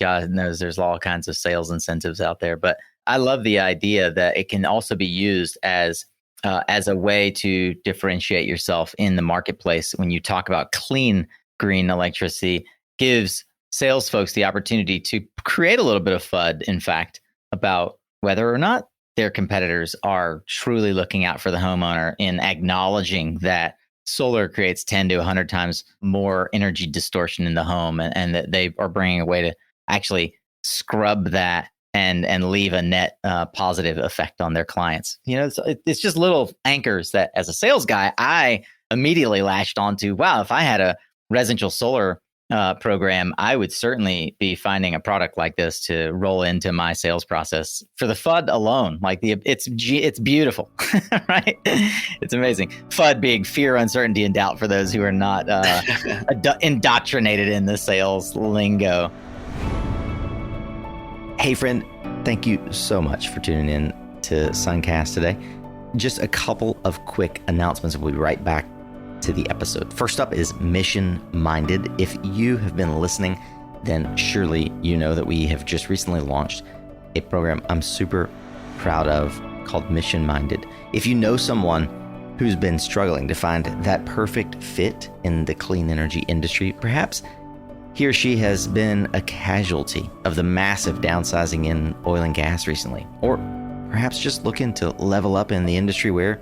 God knows there's all kinds of sales incentives out there. But I love the idea that it can also be used as a way to differentiate yourself in the marketplace. When you talk about clean green electricity, gives sales folks the opportunity to create a little bit of FUD, in fact, about whether or not their competitors are truly looking out for the homeowner in acknowledging that solar creates 10 to 100 times more energy distortion in the home, and that they are bringing a way to actually scrub that and leave a net positive effect on their clients. It's just little anchors that as a sales guy, I immediately latched onto. Wow, if I had a residential solar program, I would certainly be finding a product like this to roll into my sales process for the FUD alone. Like it's beautiful, right? It's amazing. FUD being fear, uncertainty, and doubt for those who are not indoctrinated in the sales lingo. Hey, friend, thank you so much for tuning in to SunCast today. Just a couple of quick announcements. We'll be right back to the episode. First up is Mission Minded. If you have been listening, then surely you know that we have just recently launched a program I'm super proud of called Mission Minded. If you know someone who's been struggling to find that perfect fit in the clean energy industry, perhaps he or she has been a casualty of the massive downsizing in oil and gas recently, or perhaps just looking to level up in the industry where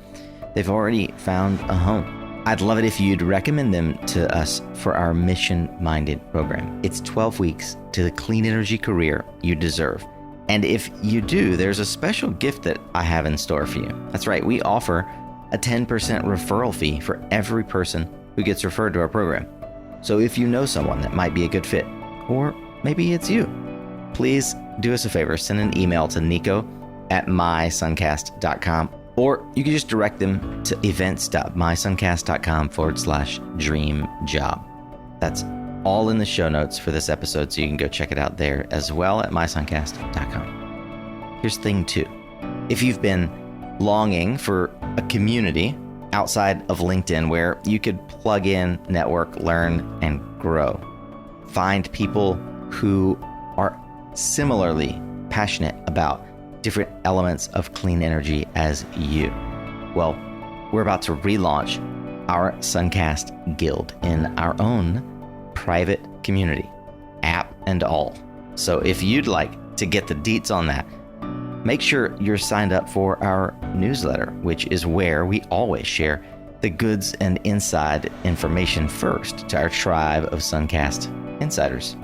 they've already found a home. I'd love it if you'd recommend them to us for our Mission Minded program. It's 12 weeks to the clean energy career you deserve. And if you do, there's a special gift that I have in store for you. That's right, we offer a 10% referral fee for every person who gets referred to our program. So if you know someone that might be a good fit, or maybe it's you, please do us a favor, send an email to nico@mysuncast.com, or you can just direct them to events.mysuncast.com/dreamjob. That's all in the show notes for this episode, so you can go check it out there as well at mysuncast.com. Here's thing 2. If you've been longing for a community outside of LinkedIn where you could plug in, network, learn, and grow, find people who are similarly passionate about different elements of clean energy as you. Well, we're about to relaunch our SunCast Guild in our own private community, app and all. So if you'd like to get the deets on that, make sure you're signed up for our newsletter, which is where we always share the goods and inside information first to our tribe of SunCast insiders.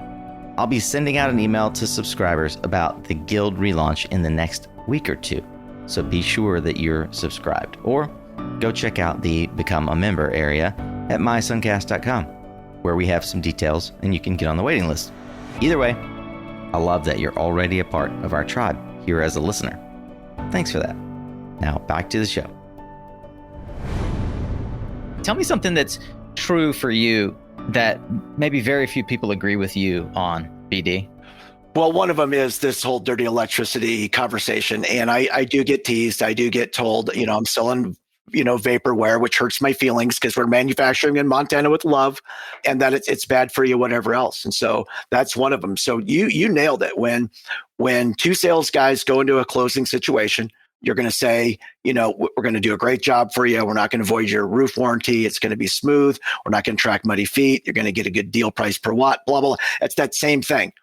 I'll be sending out an email to subscribers about the Guild relaunch in the next week or two, so be sure that you're subscribed. Or go check out the Become a Member area at mysuncast.com, where we have some details and you can get on the waiting list. Either way, I love that you're already a part of our tribe here as a listener. Thanks for that. Now back to the show. Tell me something that's true for you that maybe very few people agree with you on, BD. Well, one of them is this whole dirty electricity conversation. And I do get teased. I do get told, I'm selling, vaporware, which hurts my feelings because we're manufacturing in Montana with love and that it's bad for you, whatever else. And so that's one of them. So you nailed it. When two sales guys go into a closing situation, you're going to say, we're going to do a great job for you. We're not going to void your roof warranty. It's going to be smooth. We're not going to track muddy feet. You're going to get a good deal price per watt, blah, blah, blah. It's that same thing.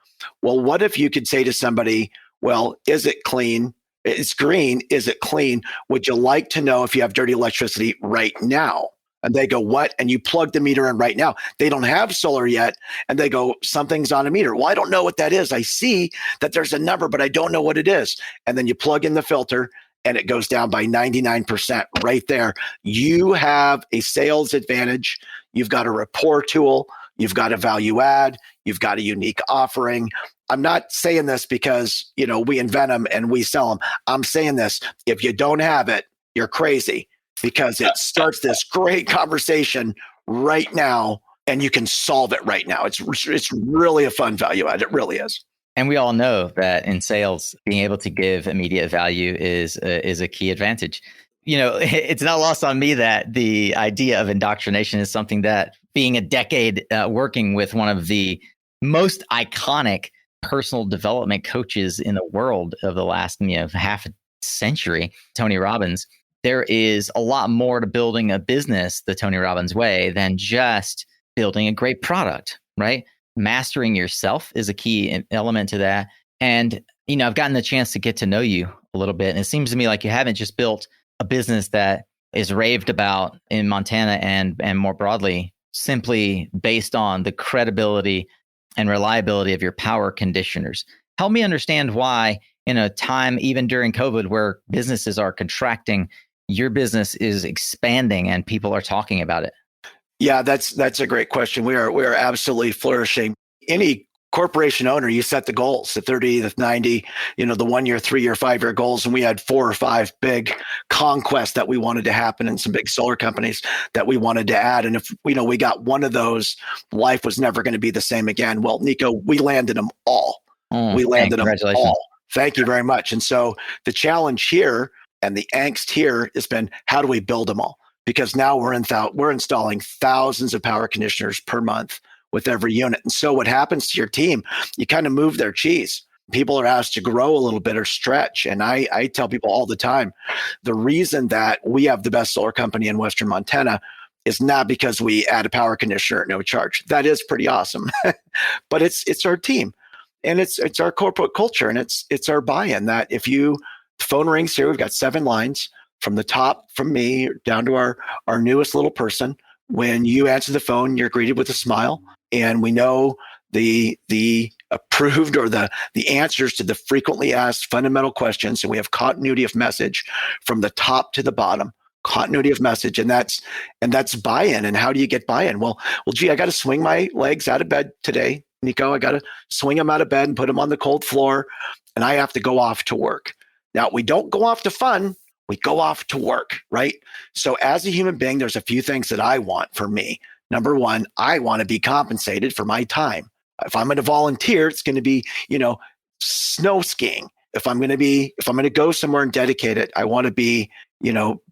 Well, what if you could say to somebody, well, is it clean? It's green. Is it clean? Would you like to know if you have dirty electricity right now? And they go, what? And you plug the meter in right now. They don't have solar yet. And they go, something's on a meter. Well, I don't know what that is. I see that there's a number, but I don't know what it is. And then you plug in the filter and it goes down by 99% right there. You have a sales advantage. You've got a rapport tool. You've got a value add. You've got a unique offering. I'm not saying this because, we invent them and we sell them. I'm saying this. If you don't have it, you're crazy because it starts this great conversation right now and you can solve it right now. It's really a fun value add. It really is. And we all know that in sales, being able to give immediate value is a key advantage. It's not lost on me that the idea of indoctrination is something that, being a decade working with one of the most iconic personal development coaches in the world of the last half a century, Tony Robbins, there is a lot more to building a business the Tony Robbins way than just building a great product, right? Mastering yourself is a key element to that. And, I've gotten the chance to get to know you a little bit. And it seems to me like you haven't just built a business that is raved about in Montana and more broadly, simply based on the credibility and reliability of your power conditioners. Help me understand why, in a time, even during COVID, where businesses are contracting, your business is expanding and people are talking about it. Yeah, that's a great question. We are absolutely flourishing. Any corporation owner, you set the goals, the 30, the 90, the 1 year, 3 year, 5 year goals. And we had 4 or 5 big conquests that we wanted to happen and some big solar companies that we wanted to add. And if, we got one of those, life was never going to be the same again. Well, Nico, we landed them all. We landed them all. Thank you very much. And so the challenge here and the angst here has been, how do we build them all? Because now we're installing thousands of power conditioners per month with every unit. And so what happens to your team, you kind of move their cheese. People are asked to grow a little bit or stretch. And I tell people all the time, the reason that we have the best solar company in Western Montana is not because we add a power conditioner at no charge. That is pretty awesome. But it's our team and it's our corporate culture and it's our buy-in that if the phone rings here, we've got 7 lines from the top, from me down to our newest little person. When you answer the phone, you're greeted with a smile. And we know the approved or the answers to the frequently asked fundamental questions. And we have continuity of message from the top to the bottom, continuity of message. And that's buy-in. And how do you get buy-in? Well, gee, I got to swing my legs out of bed today, Nico. I got to swing them out of bed and put them on the cold floor. And I have to go off to work. Now, we don't go off to fun. We go off to work, right? So as a human being, there's a few things that I want for me. Number one, I want to be compensated for my time. If I'm going to volunteer, it's going to be, snow skiing. If I'm going to go somewhere and dedicate it, I want to be,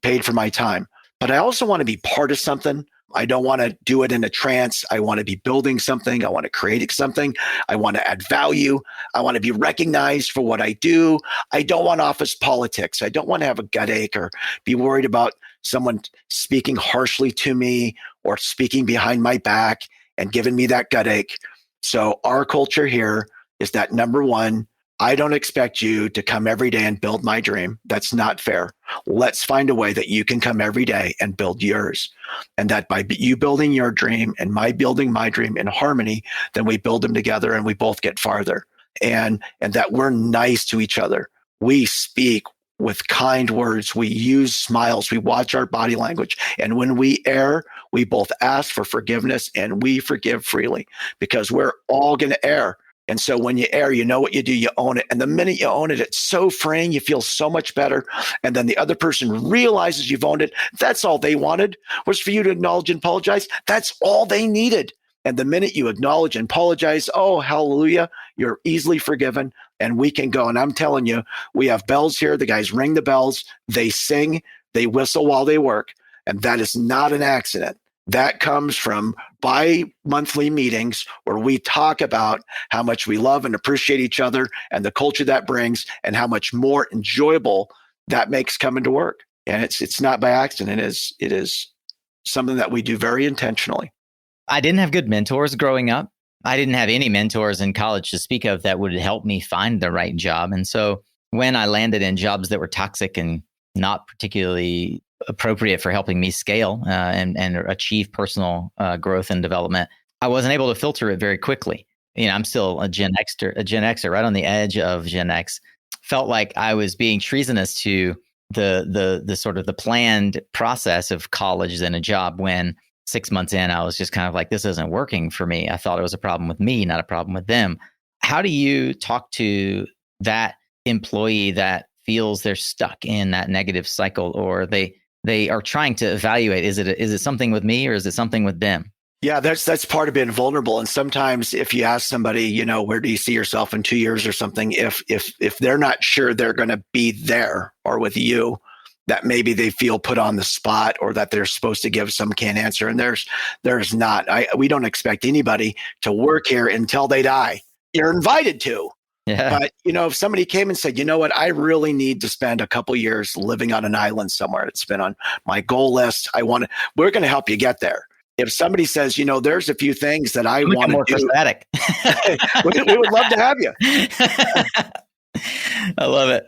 paid for my time. But I also want to be part of something I don't want to do it in a trance. I want to be building something. I want to create something. I want to add value. I want to be recognized for what I do. I don't want office politics. I don't want to have a gut ache or be worried about someone speaking harshly to me or speaking behind my back and giving me that gut ache. So our culture here is that, number one, I don't expect you to come every day and build my dream. That's not fair. Let's find a way that you can come every day and build yours. And that by you building your dream and my building my dream in harmony, then we build them together and we both get farther. And that we're nice to each other. We speak with kind words. We use smiles. We watch our body language. And when we err, we both ask for forgiveness and we forgive freely because we're all going to err. And so when you err, you know what you do, you own it. And the minute you own it, it's so freeing, you feel so much better. And then the other person realizes you've owned it. That's all they wanted, was for you to acknowledge and apologize. That's all they needed. And the minute you acknowledge and apologize, oh, hallelujah, you're easily forgiven and we can go. And I'm telling you, we have bells here. The guys ring the bells, they sing, they whistle while they work. And that is not an accident. That comes from bi-monthly meetings where we talk about how much we love and appreciate each other and the culture that brings and how much more enjoyable that makes coming to work. And it's not by accident. It is something that we do very intentionally. I didn't have good mentors growing up. I didn't have any mentors in college to speak of that would help me find the right job. And so when I landed in jobs that were toxic and not particularly appropriate for helping me scale and achieve personal growth and development, I wasn't able to filter it very quickly. You know, I'm still a Gen Xer, right on the edge of Gen X. Felt like I was being treasonous to the sort of the planned process of college and a job when 6 months in, I was just kind of like, this isn't working for me. I thought it was a problem with me, not a problem with them. How do you talk to that employee that feels they're stuck in that negative cycle, or they are trying to evaluate, is it something with me or is it something with them? Yeah, that's part of being vulnerable. And sometimes if you ask somebody, you know, where do you see yourself in 2 years or something, if they're not sure they're going to be there or with you, that maybe they feel put on the spot or that they're supposed to give some canned answer. And there's not. We don't expect anybody to work here until they die. You're invited to. Yeah. But, you know, if somebody came and said, you know what, I really need to spend a couple years living on an island somewhere. It's been on my goal list. We're going to help you get there. If somebody says, you know, there's a few things that I want to do, we would love to have you. I love it.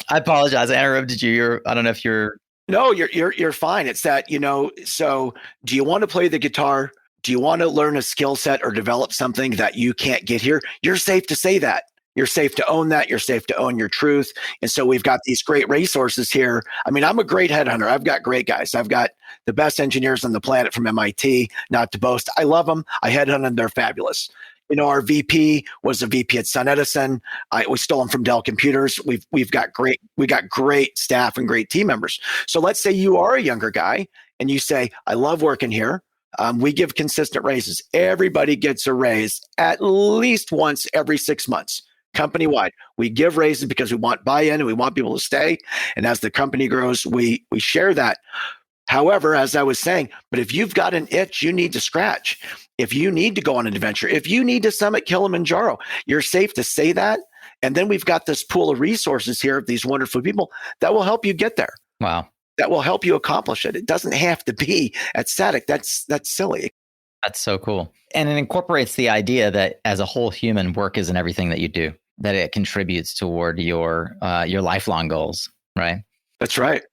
I apologize. I interrupted you. I don't know if you're. No, you're fine. It's that, you know, so do you want to play the guitar? Do you want to learn a skill set or develop something that you can't get here? You're safe to say that. You're safe to own that. You're safe to own your truth. And so we've got these great resources here. I mean, I'm a great headhunter. I've got great guys. I've got the best engineers on the planet from MIT, not to boast. I love them. I headhunt them. They're fabulous. You know, our VP was a VP at SunEdison. We stole him from Dell Computers. We got great staff and great team members. So let's say you are a younger guy and you say, I love working here. We give consistent raises. Everybody gets a raise at least once every 6 months. Company-wide, we give raises because we want buy-in and we want people to stay. And as the company grows, we share that. However, as I was saying, but if you've got an itch you need to scratch, if you need to go on an adventure, if you need to summit Kilimanjaro, you're safe to say that. And then we've got this pool of resources here of these wonderful people that will help you get there. Wow. That will help you accomplish it. It doesn't have to be at Satic. That's silly. That's so cool. And it incorporates the idea that as a whole human, work isn't everything that you do, that it contributes toward your lifelong goals, right? That's right.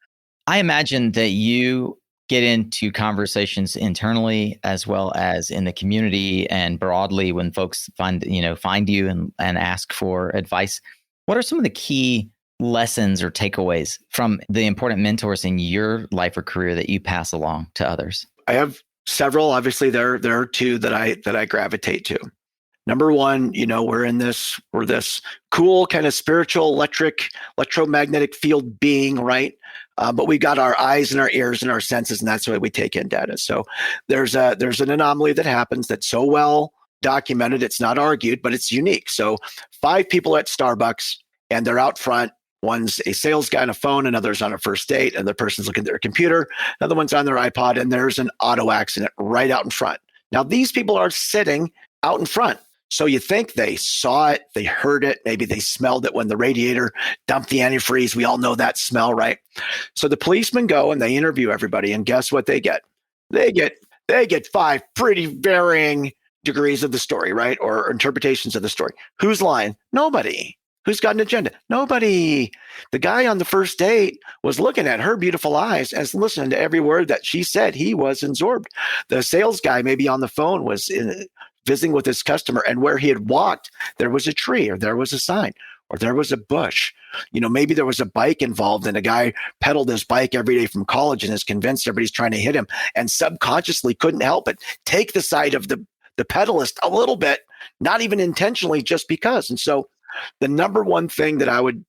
I imagine that you get into conversations internally as well as in the community and broadly when folks find you and ask for advice. What are some of the key lessons or takeaways from the important mentors in your life or career that you pass along to others? I have several. Obviously, there are two that I gravitate to. Number one, you know, we're this cool kind of spiritual electromagnetic field being, right? But we got our eyes and our ears and our senses, and that's the way we take in data. So there's an anomaly that happens that's so well documented, it's not argued, but it's unique. So 5 people at Starbucks, and they're out front One's a sales guy on a phone, another's on a first date, and the person's looking at their computer, another one's on their iPod, and there's an auto accident right out in front. Now, these people are sitting out in front. So you think they saw it, they heard it, maybe they smelled it when the radiator dumped the antifreeze. We all know that smell, right? So the policemen go and they interview everybody, and guess what they get? They get 5 pretty varying degrees of the story, right? Or interpretations of the story. Who's lying? Nobody. Who's got an agenda? Nobody. The guy on the first date was looking at her beautiful eyes and listening to every word that she said. He was absorbed. The sales guy, maybe on the phone, was visiting with his customer, and where he had walked, there was a tree, or there was a sign, or there was a bush. Maybe there was a bike involved, and a guy pedaled his bike every day from college and is convinced everybody's trying to hit him, and subconsciously couldn't help it. Take the side of the pedalist a little bit, not even intentionally, just because. And so the number one thing that I would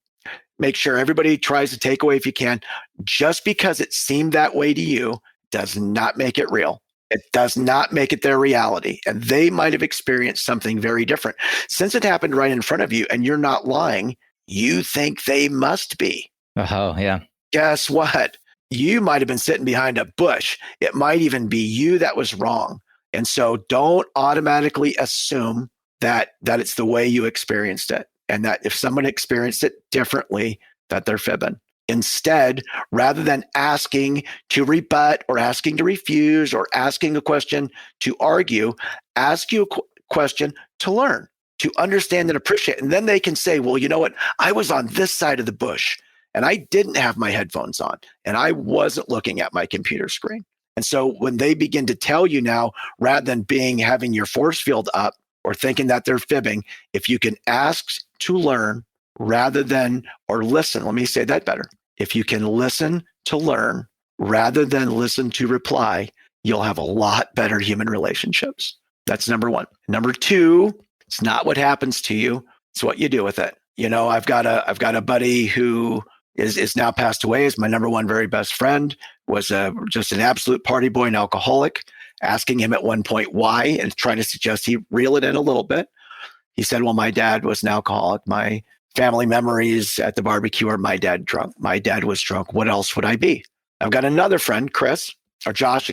make sure everybody tries to take away, if you can, just because it seemed that way to you does not make it real. It does not make it their reality. And they might have experienced something very different. Since it happened right in front of you and you're not lying, you think they must be. Oh, yeah. Guess what? You might have been sitting behind a bush. It might even be you that was wrong. And so don't automatically assume that it's the way you experienced it, and that if someone experienced it differently, that they're fibbing. Instead, rather than asking to rebut or asking to refuse or asking a question to argue, ask you a question to learn, to understand and appreciate. And then they can say, well, you know what? I was on this side of the bush and I didn't have my headphones on and I wasn't looking at my computer screen. And so when they begin to tell you now, rather than having your force field up or thinking that they're fibbing, if you can ask to learn, rather than, or listen, let me say that better. If you can listen to learn rather than listen to reply, you'll have a lot better human relationships. That's number one. Number two, it's not what happens to you, it's what you do with it. I've got a buddy who is now passed away, is my number one very best friend, was just an absolute party boy and alcoholic. Asking him at one point why, and trying to suggest he reel it in a little bit. He said, well, my dad was an alcoholic. My family memories at the barbecue are my dad drunk. My dad was drunk. What else would I be? I've got another friend, Josh,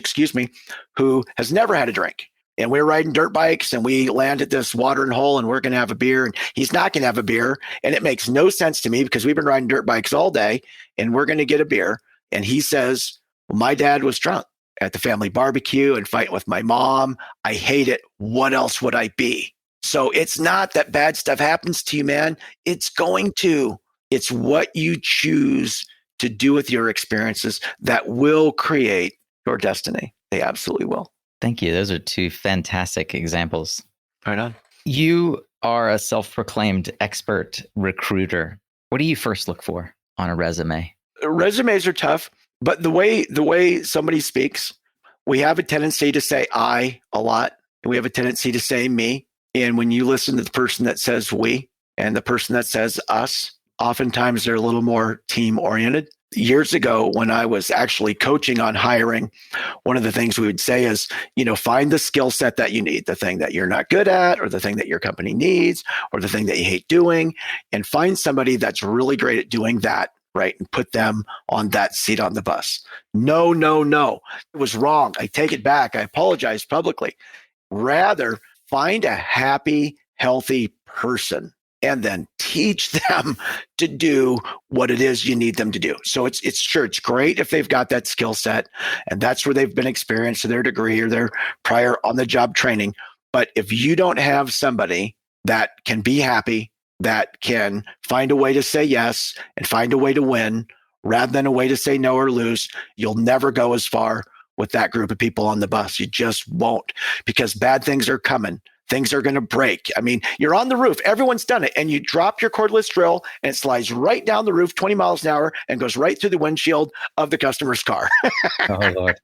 who has never had a drink. And we're riding dirt bikes and we land at this watering hole and we're going to have a beer and he's not going to have a beer. And it makes no sense to me because we've been riding dirt bikes all day and we're going to get a beer. And he says, well, my dad was drunk at the family barbecue and fighting with my mom. I hate it. What else would I be? So it's not that bad stuff happens to you, man. It's going to. It's what you choose to do with your experiences that will create your destiny. They absolutely will. Thank you. Those are 2 fantastic examples. Right on. You are a self-proclaimed expert recruiter. What do you first look for on a resume? Resumes are tough, but the way somebody speaks, we have a tendency to say I a lot, and we have a tendency to say me. And when you listen to the person that says we and the person that says us, oftentimes they're a little more team oriented. Years ago, when I was actually coaching on hiring, one of the things we would say is, find the skill set that you need, the thing that you're not good at, or the thing that your company needs, or the thing that you hate doing, and find somebody that's really great at doing that, right? And put them on that seat on the bus. No. It was wrong. I take it back. I apologize publicly. Rather, find a happy, healthy person and then teach them to do what it is you need them to do. So it's great if they've got that skill set and that's where they've been experienced, or their degree or their prior on the job training. But if you don't have somebody that can be happy, that can find a way to say yes and find a way to win rather than a way to say no or lose, you'll never go as far with that group of people on the bus. You just won't, because bad things are coming. Things are going to break. I mean, you're on the roof. Everyone's done it. And you drop your cordless drill and it slides right down the roof 20 miles an hour and goes right through the windshield of the customer's car. Oh, Lord.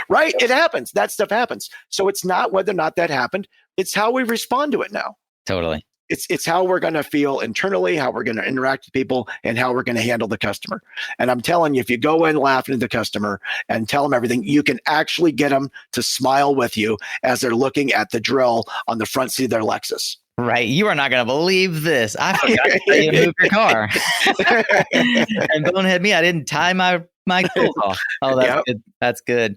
Right? It happens. That stuff happens. So it's not whether or not that happened. It's how we respond to it now. Totally. It's how we're going to feel internally, how we're going to interact with people, and how we're going to handle the customer. And I'm telling you, if you go in laughing at the customer and tell them everything, you can actually get them to smile with you as they're looking at the drill on the front seat of their Lexus. Right. You are not going to believe this. I forgot to tell you to move your car. And bonehead me, I didn't tie my tools off. Oh, that's good. That's good.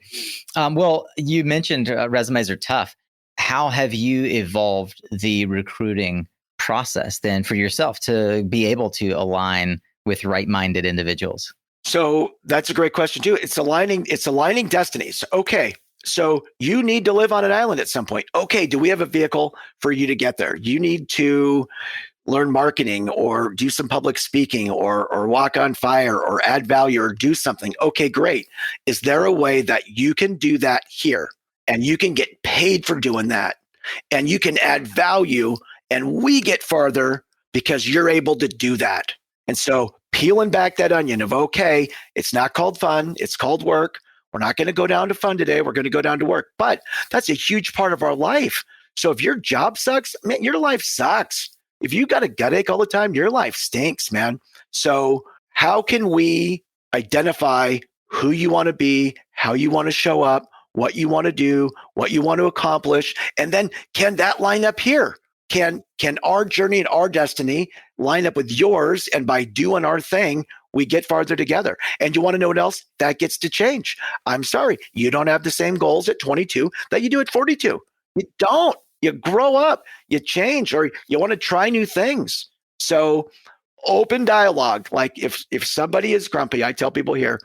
Well, you mentioned resumes are tough. How have you evolved the recruiting process then for yourself to be able to align with right-minded individuals? So that's a great question too. It's aligning destinies. Okay. So you need to live on an island at some point. Okay. Do we have a vehicle for you to get there? You need to learn marketing or do some public speaking or walk on fire or add value or do something. Okay, great. Is there a way that you can do that here and you can get paid for doing that and you can add value and we get farther because you're able to do that? And so peeling back that onion of, okay, it's not called fun, it's called work. We're not going to go down to fun today. We're going to go down to work. But that's a huge part of our life. So if your job sucks, man, your life sucks. If you got a gut ache all the time, your life stinks, man. So how can we identify who you want to be, how you want to show up, what you want to do, what you want to accomplish, and then can that line up here? Can our journey and our destiny line up with yours? And by doing our thing, we get farther together. And you want to know what else? That gets to change. I'm sorry, you don't have the same goals at 22 that you do at 42. You don't. You grow up, you change, or you want to try new things. So open dialogue. Like if somebody is grumpy, I tell people here,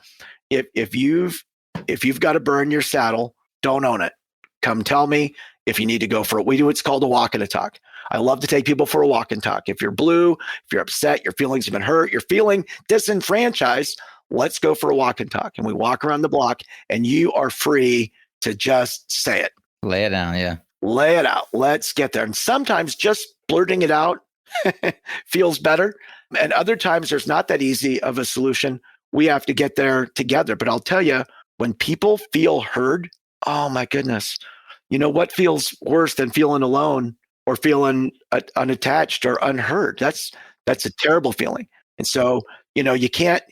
if you've got to burn your saddle, don't own it. Come tell me if you need to go for it. We do what's called a walk and a talk. I love to take people for a walk and talk. If you're blue, if you're upset, your feelings have been hurt, you're feeling disenfranchised, let's go for a walk and talk. And we walk around the block and you are free to just say it. Lay it down, yeah. Lay it out. Let's get there. And sometimes just blurting it out feels better. And other times there's not that easy of a solution. We have to get there together. But I'll tell you, when people feel heard, oh my goodness, you know what feels worse than feeling alone or feeling unattached or unheard? That's a terrible feeling. And so, you can't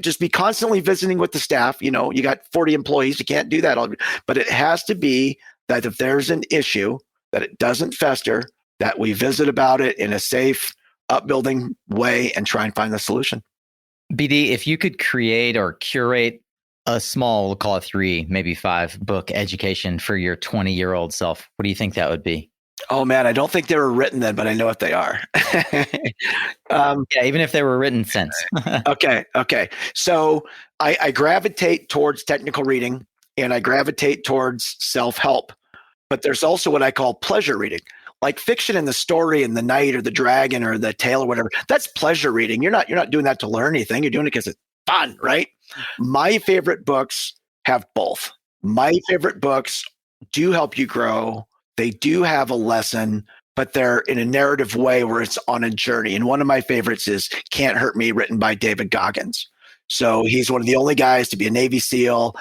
just be constantly visiting with the staff. You got 40 employees. You can't do that. But it has to be that if there's an issue, that it doesn't fester, that we visit about it in a safe, upbuilding way and try and find the solution. BD, if you could create or curate a small, we'll call it 3, maybe 5 book education for your 20-year-old self, what do you think that would be? Oh man, I don't think they were written then, but I know what they are. Yeah, even if they were written since. Okay. So I gravitate towards technical reading and I gravitate towards self-help. But there's also what I call pleasure reading, like fiction and the story and the knight or the dragon or the tale or whatever. That's pleasure reading. You're not doing that to learn anything. You're doing it because it's fun, right? My favorite books have both. My favorite books do help you grow. They do have a lesson, but they're in a narrative way where it's on a journey. And one of my favorites is Can't Hurt Me, written by David Goggins. So he's one of the only guys to be a Navy SEAL,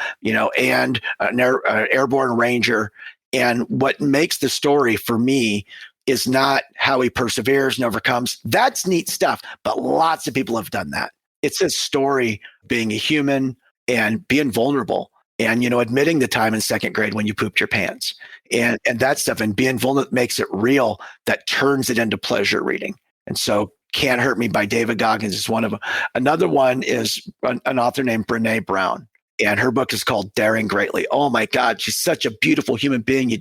and an airborne ranger. And what makes the story for me is not how he perseveres and overcomes. That's neat stuff, but lots of people have done that. It's a story being a human and being vulnerable and, admitting the time in second grade when you pooped your pants and that stuff, and being vulnerable makes it real. That turns it into pleasure reading. And so Can't Hurt Me by David Goggins is one of them. Another one is an author named Brené Brown. And her book is called Daring Greatly. Oh my God, she's such a beautiful human being. You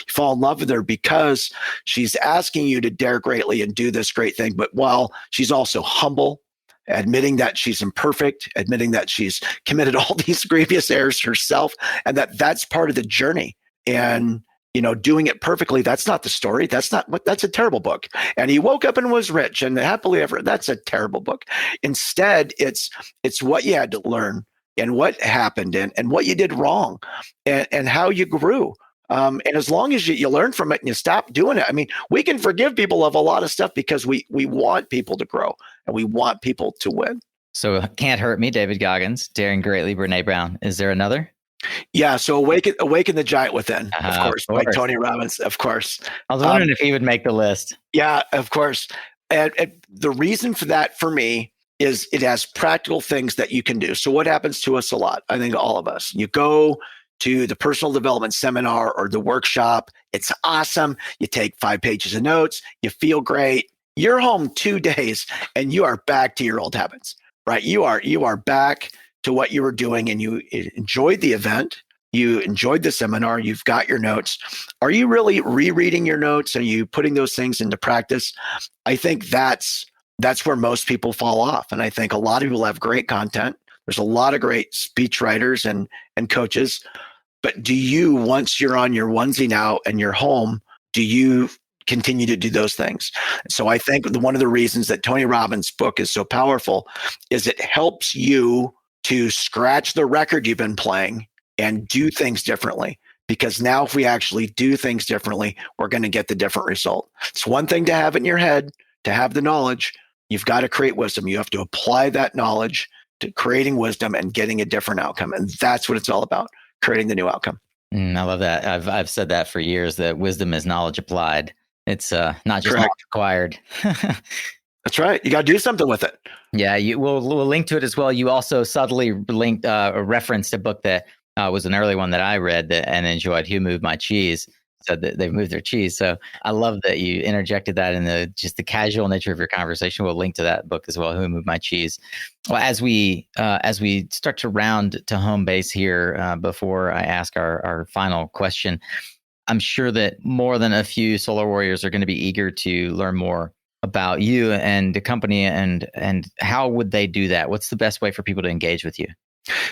fall in love with her because she's asking you to dare greatly and do this great thing. But while she's also humble, admitting that she's imperfect, admitting that she's committed all these grievous errors herself, and that's part of the journey. And doing it perfectly, that's not the story. That's a terrible book. And he woke up and was rich and happily ever. That's a terrible book. Instead, it's what you had to learn and what happened and what you did wrong and how you grew. And as long as you learn from it and you stop doing it, I mean, we can forgive people of a lot of stuff because we want people to grow and we want people to win. So Can't Hurt Me, David Goggins, Daring Greatly, Brené Brown. Is there another? Yeah. So Awaken the Giant Within, of course, by Tony Robbins, of course. I was wondering if he would make the list. Yeah, of course. And the reason for that for me is it has practical things that you can do. So what happens to us a lot? I think all of us, you go to the personal development seminar or the workshop. It's awesome. You take 5 pages of notes. You feel great. You're home 2 days and you are back to your old habits, right? You are back to what you were doing, and you enjoyed the event. You enjoyed the seminar. You've got your notes. Are you really rereading your notes? Are you putting those things into practice? I think that's where most people fall off. And I think a lot of people have great content. There's a lot of great speech writers and coaches. But do you, once you're on your onesie now and you're home, do you continue to do those things? So I think one of the reasons that Tony Robbins' book is so powerful is it helps you to scratch the record you've been playing and do things differently. Because now if we actually do things differently, we're going to get the different result. It's one thing to have it in your head, to have the knowledge. You've got to create wisdom. You have to apply that knowledge to creating wisdom and getting a different outcome. And that's what it's all about, creating the new outcome. I love that. I've said that for years, that wisdom is knowledge applied. It's not just knowledge acquired. That's right. You got to do something with it. Yeah, we'll link to it as well. You also subtly linked or referenced a book that was an early one that I read and enjoyed, Who Moved My Cheese? Said that they've moved their cheese. So I love that you interjected that in the casual nature of your conversation. We'll link to that book as well, Who Moved My Cheese? Well, as we start to round to home base here, before I ask our final question, I'm sure that more than a few solar warriors are going to be eager to learn more about you and the company, and how would they do that? What's the best way for people to engage with you?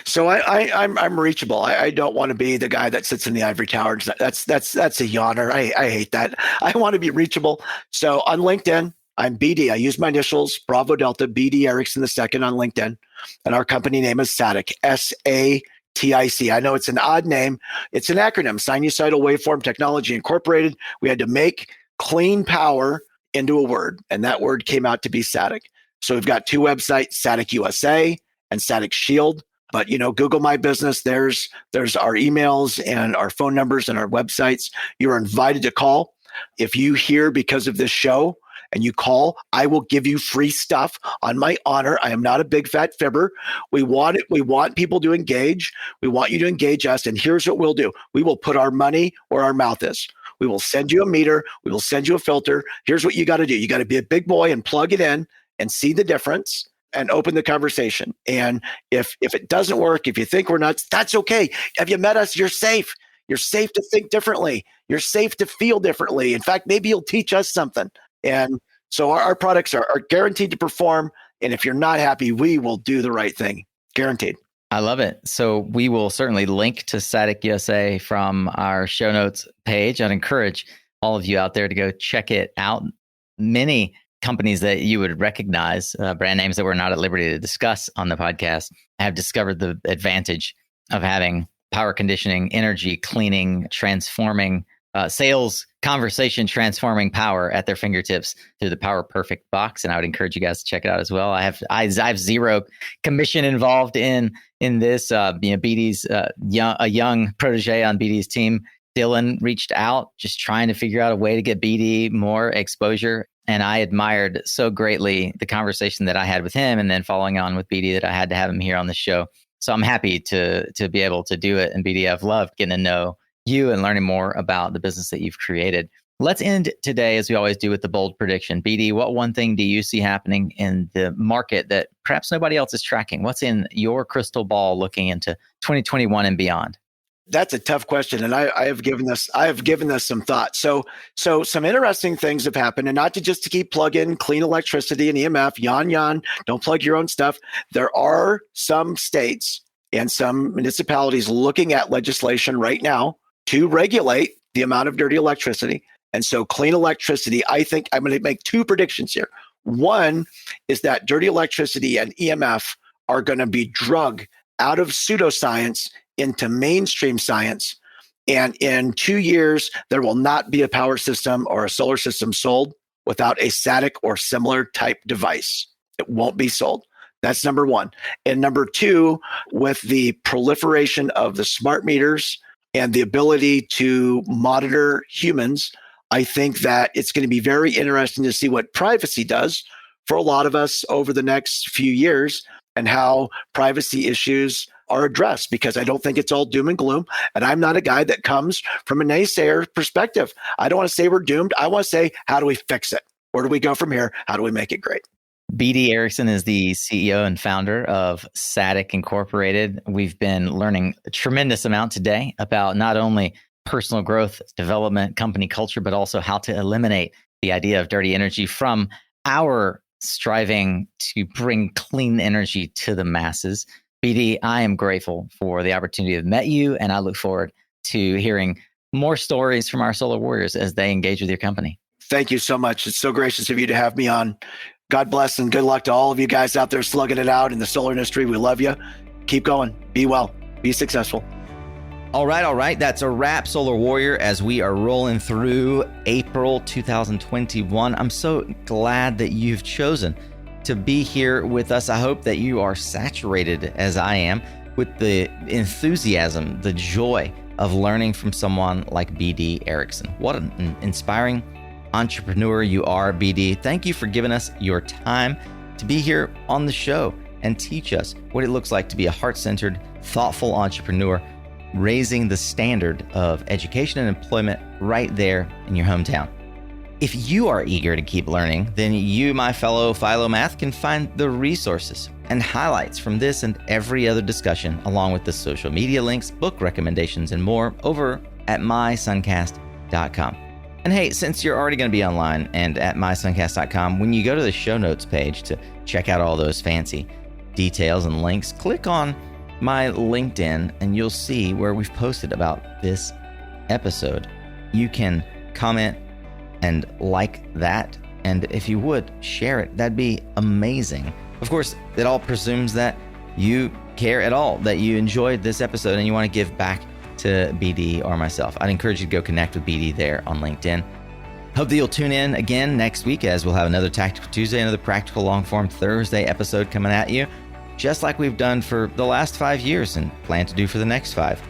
So I'm reachable. I don't want to be the guy that sits in the ivory tower. That's a yawner. I hate that. I want to be reachable. So on LinkedIn, I'm BD. I use my initials, Bravo Delta, BD Erickson II on LinkedIn. And our company name is Satic, SATIC. I know it's an odd name. It's an acronym, Sinusoidal Waveform Technology Incorporated. We had to make clean power into a word, and that word came out to be Satic. So we've got 2 websites, Satic USA and Satic Shield. But, Google My Business, there's our emails and our phone numbers and our websites. You're invited to call. If you hear because of this show and you call, I will give you free stuff on my honor. I am not a big fat fibber. We want it. We want people to engage. We want you to engage us. And here's what we'll do. We will put our money where our mouth is. We will send you a meter. We will send you a filter. Here's what you got to do. You got to be a big boy and plug it in and see the difference and open the conversation. And if it doesn't work, if you think we're nuts, that's okay. Have you met us? You're safe. You're safe to think differently. You're safe to feel differently. In fact, maybe you'll teach us something. And so our products are guaranteed to perform. And if you're not happy, we will do the right thing. Guaranteed. I love it. So we will certainly link to Satic USA from our show notes page. I'd encourage all of you out there to go check it out. Many companies that you would recognize, brand names that we're not at liberty to discuss on the podcast, have discovered the advantage of having power conditioning, energy cleaning, transforming, sales, conversation transforming power at their fingertips through the Power Perfect box. And I would encourage you guys to check it out as well. I have zero commission involved in this. BD's a young protege on BD's team, Dylan, reached out just trying to figure out a way to get BD more exposure. And I admired so greatly the conversation that I had with him, and then following on with BD, that I had to have him here on the show. So I'm happy to be able to do it. And BD, I've loved getting to know you and learning more about the business that you've created. Let's end today, as we always do, with the bold prediction. BD, what one thing do you see happening in the market that perhaps nobody else is tracking? What's in your crystal ball looking into 2021 and beyond? That's a tough question, and I have given this some thought. So some interesting things have happened, and not to keep plugging clean electricity and EMF. Yon, don't plug your own stuff. There are some states and some municipalities looking at legislation right now to regulate the amount of dirty electricity. And so clean electricity, I think I'm going to make 2 predictions here. One is that dirty electricity and EMF are going to be drugged out of pseudoscience into mainstream science. And in 2 years, there will not be a power system or a solar system sold without a Satic or similar type device. It won't be sold. That's number one. And number 2, with the proliferation of the smart meters and the ability to monitor humans, I think that it's going to be very interesting to see what privacy does for a lot of us over the next few years, and how privacy issues are addressed, because I don't think it's all doom and gloom. And I'm not a guy that comes from a naysayer perspective. I don't want to say we're doomed. I want to say, how do we fix it? Where do we go from here? How do we make it great? BD Erickson is the CEO and founder of Satic Incorporated. We've been learning a tremendous amount today about not only personal growth, development, company culture, but also how to eliminate the idea of dirty energy from our striving to bring clean energy to the masses. BD, I am grateful for the opportunity to have met you, and I look forward to hearing more stories from our solar warriors as they engage with your company. Thank you so much. It's so gracious of you to have me on. God bless and good luck to all of you guys out there slugging it out in the solar industry. We love you. Keep going. Be well. Be successful. All right. That's a wrap, Solar Warrior, as we are rolling through April 2021. I'm so glad that you've chosen to be here with us. I hope that you are saturated, as I am, with the enthusiasm, the joy of learning from someone like BD Erickson. What an inspiring entrepreneur you are, BD. Thank you for giving us your time to be here on the show and teach us what it looks like to be a heart-centered, thoughtful entrepreneur, raising the standard of education and employment right there in your hometown. If you are eager to keep learning, then you, my fellow Philomath, can find the resources and highlights from this and every other discussion, along with the social media links, book recommendations, and more over at mysuncast.com. And hey, since you're already going to be online and at mysuncast.com, when you go to the show notes page to check out all those fancy details and links, click on my LinkedIn and you'll see where we've posted about this episode. You can comment and like that, and if you would, share it. That'd be amazing. Of course, it all presumes that you care at all, that you enjoyed this episode and you want to give back to BD or myself. I'd encourage you to go connect with BD there on LinkedIn. Hope that you'll tune in again next week, as we'll have another Tactical Tuesday, another Practical Long-Form Thursday episode coming at you, just like we've done for the last 5 years and plan to do for the next 5.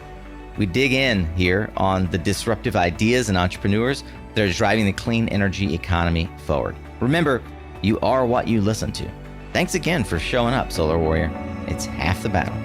We dig in here on the disruptive ideas and entrepreneurs that are driving the clean energy economy forward. Remember, you are what you listen to. Thanks again for showing up, Solar Warrior. It's half the battle.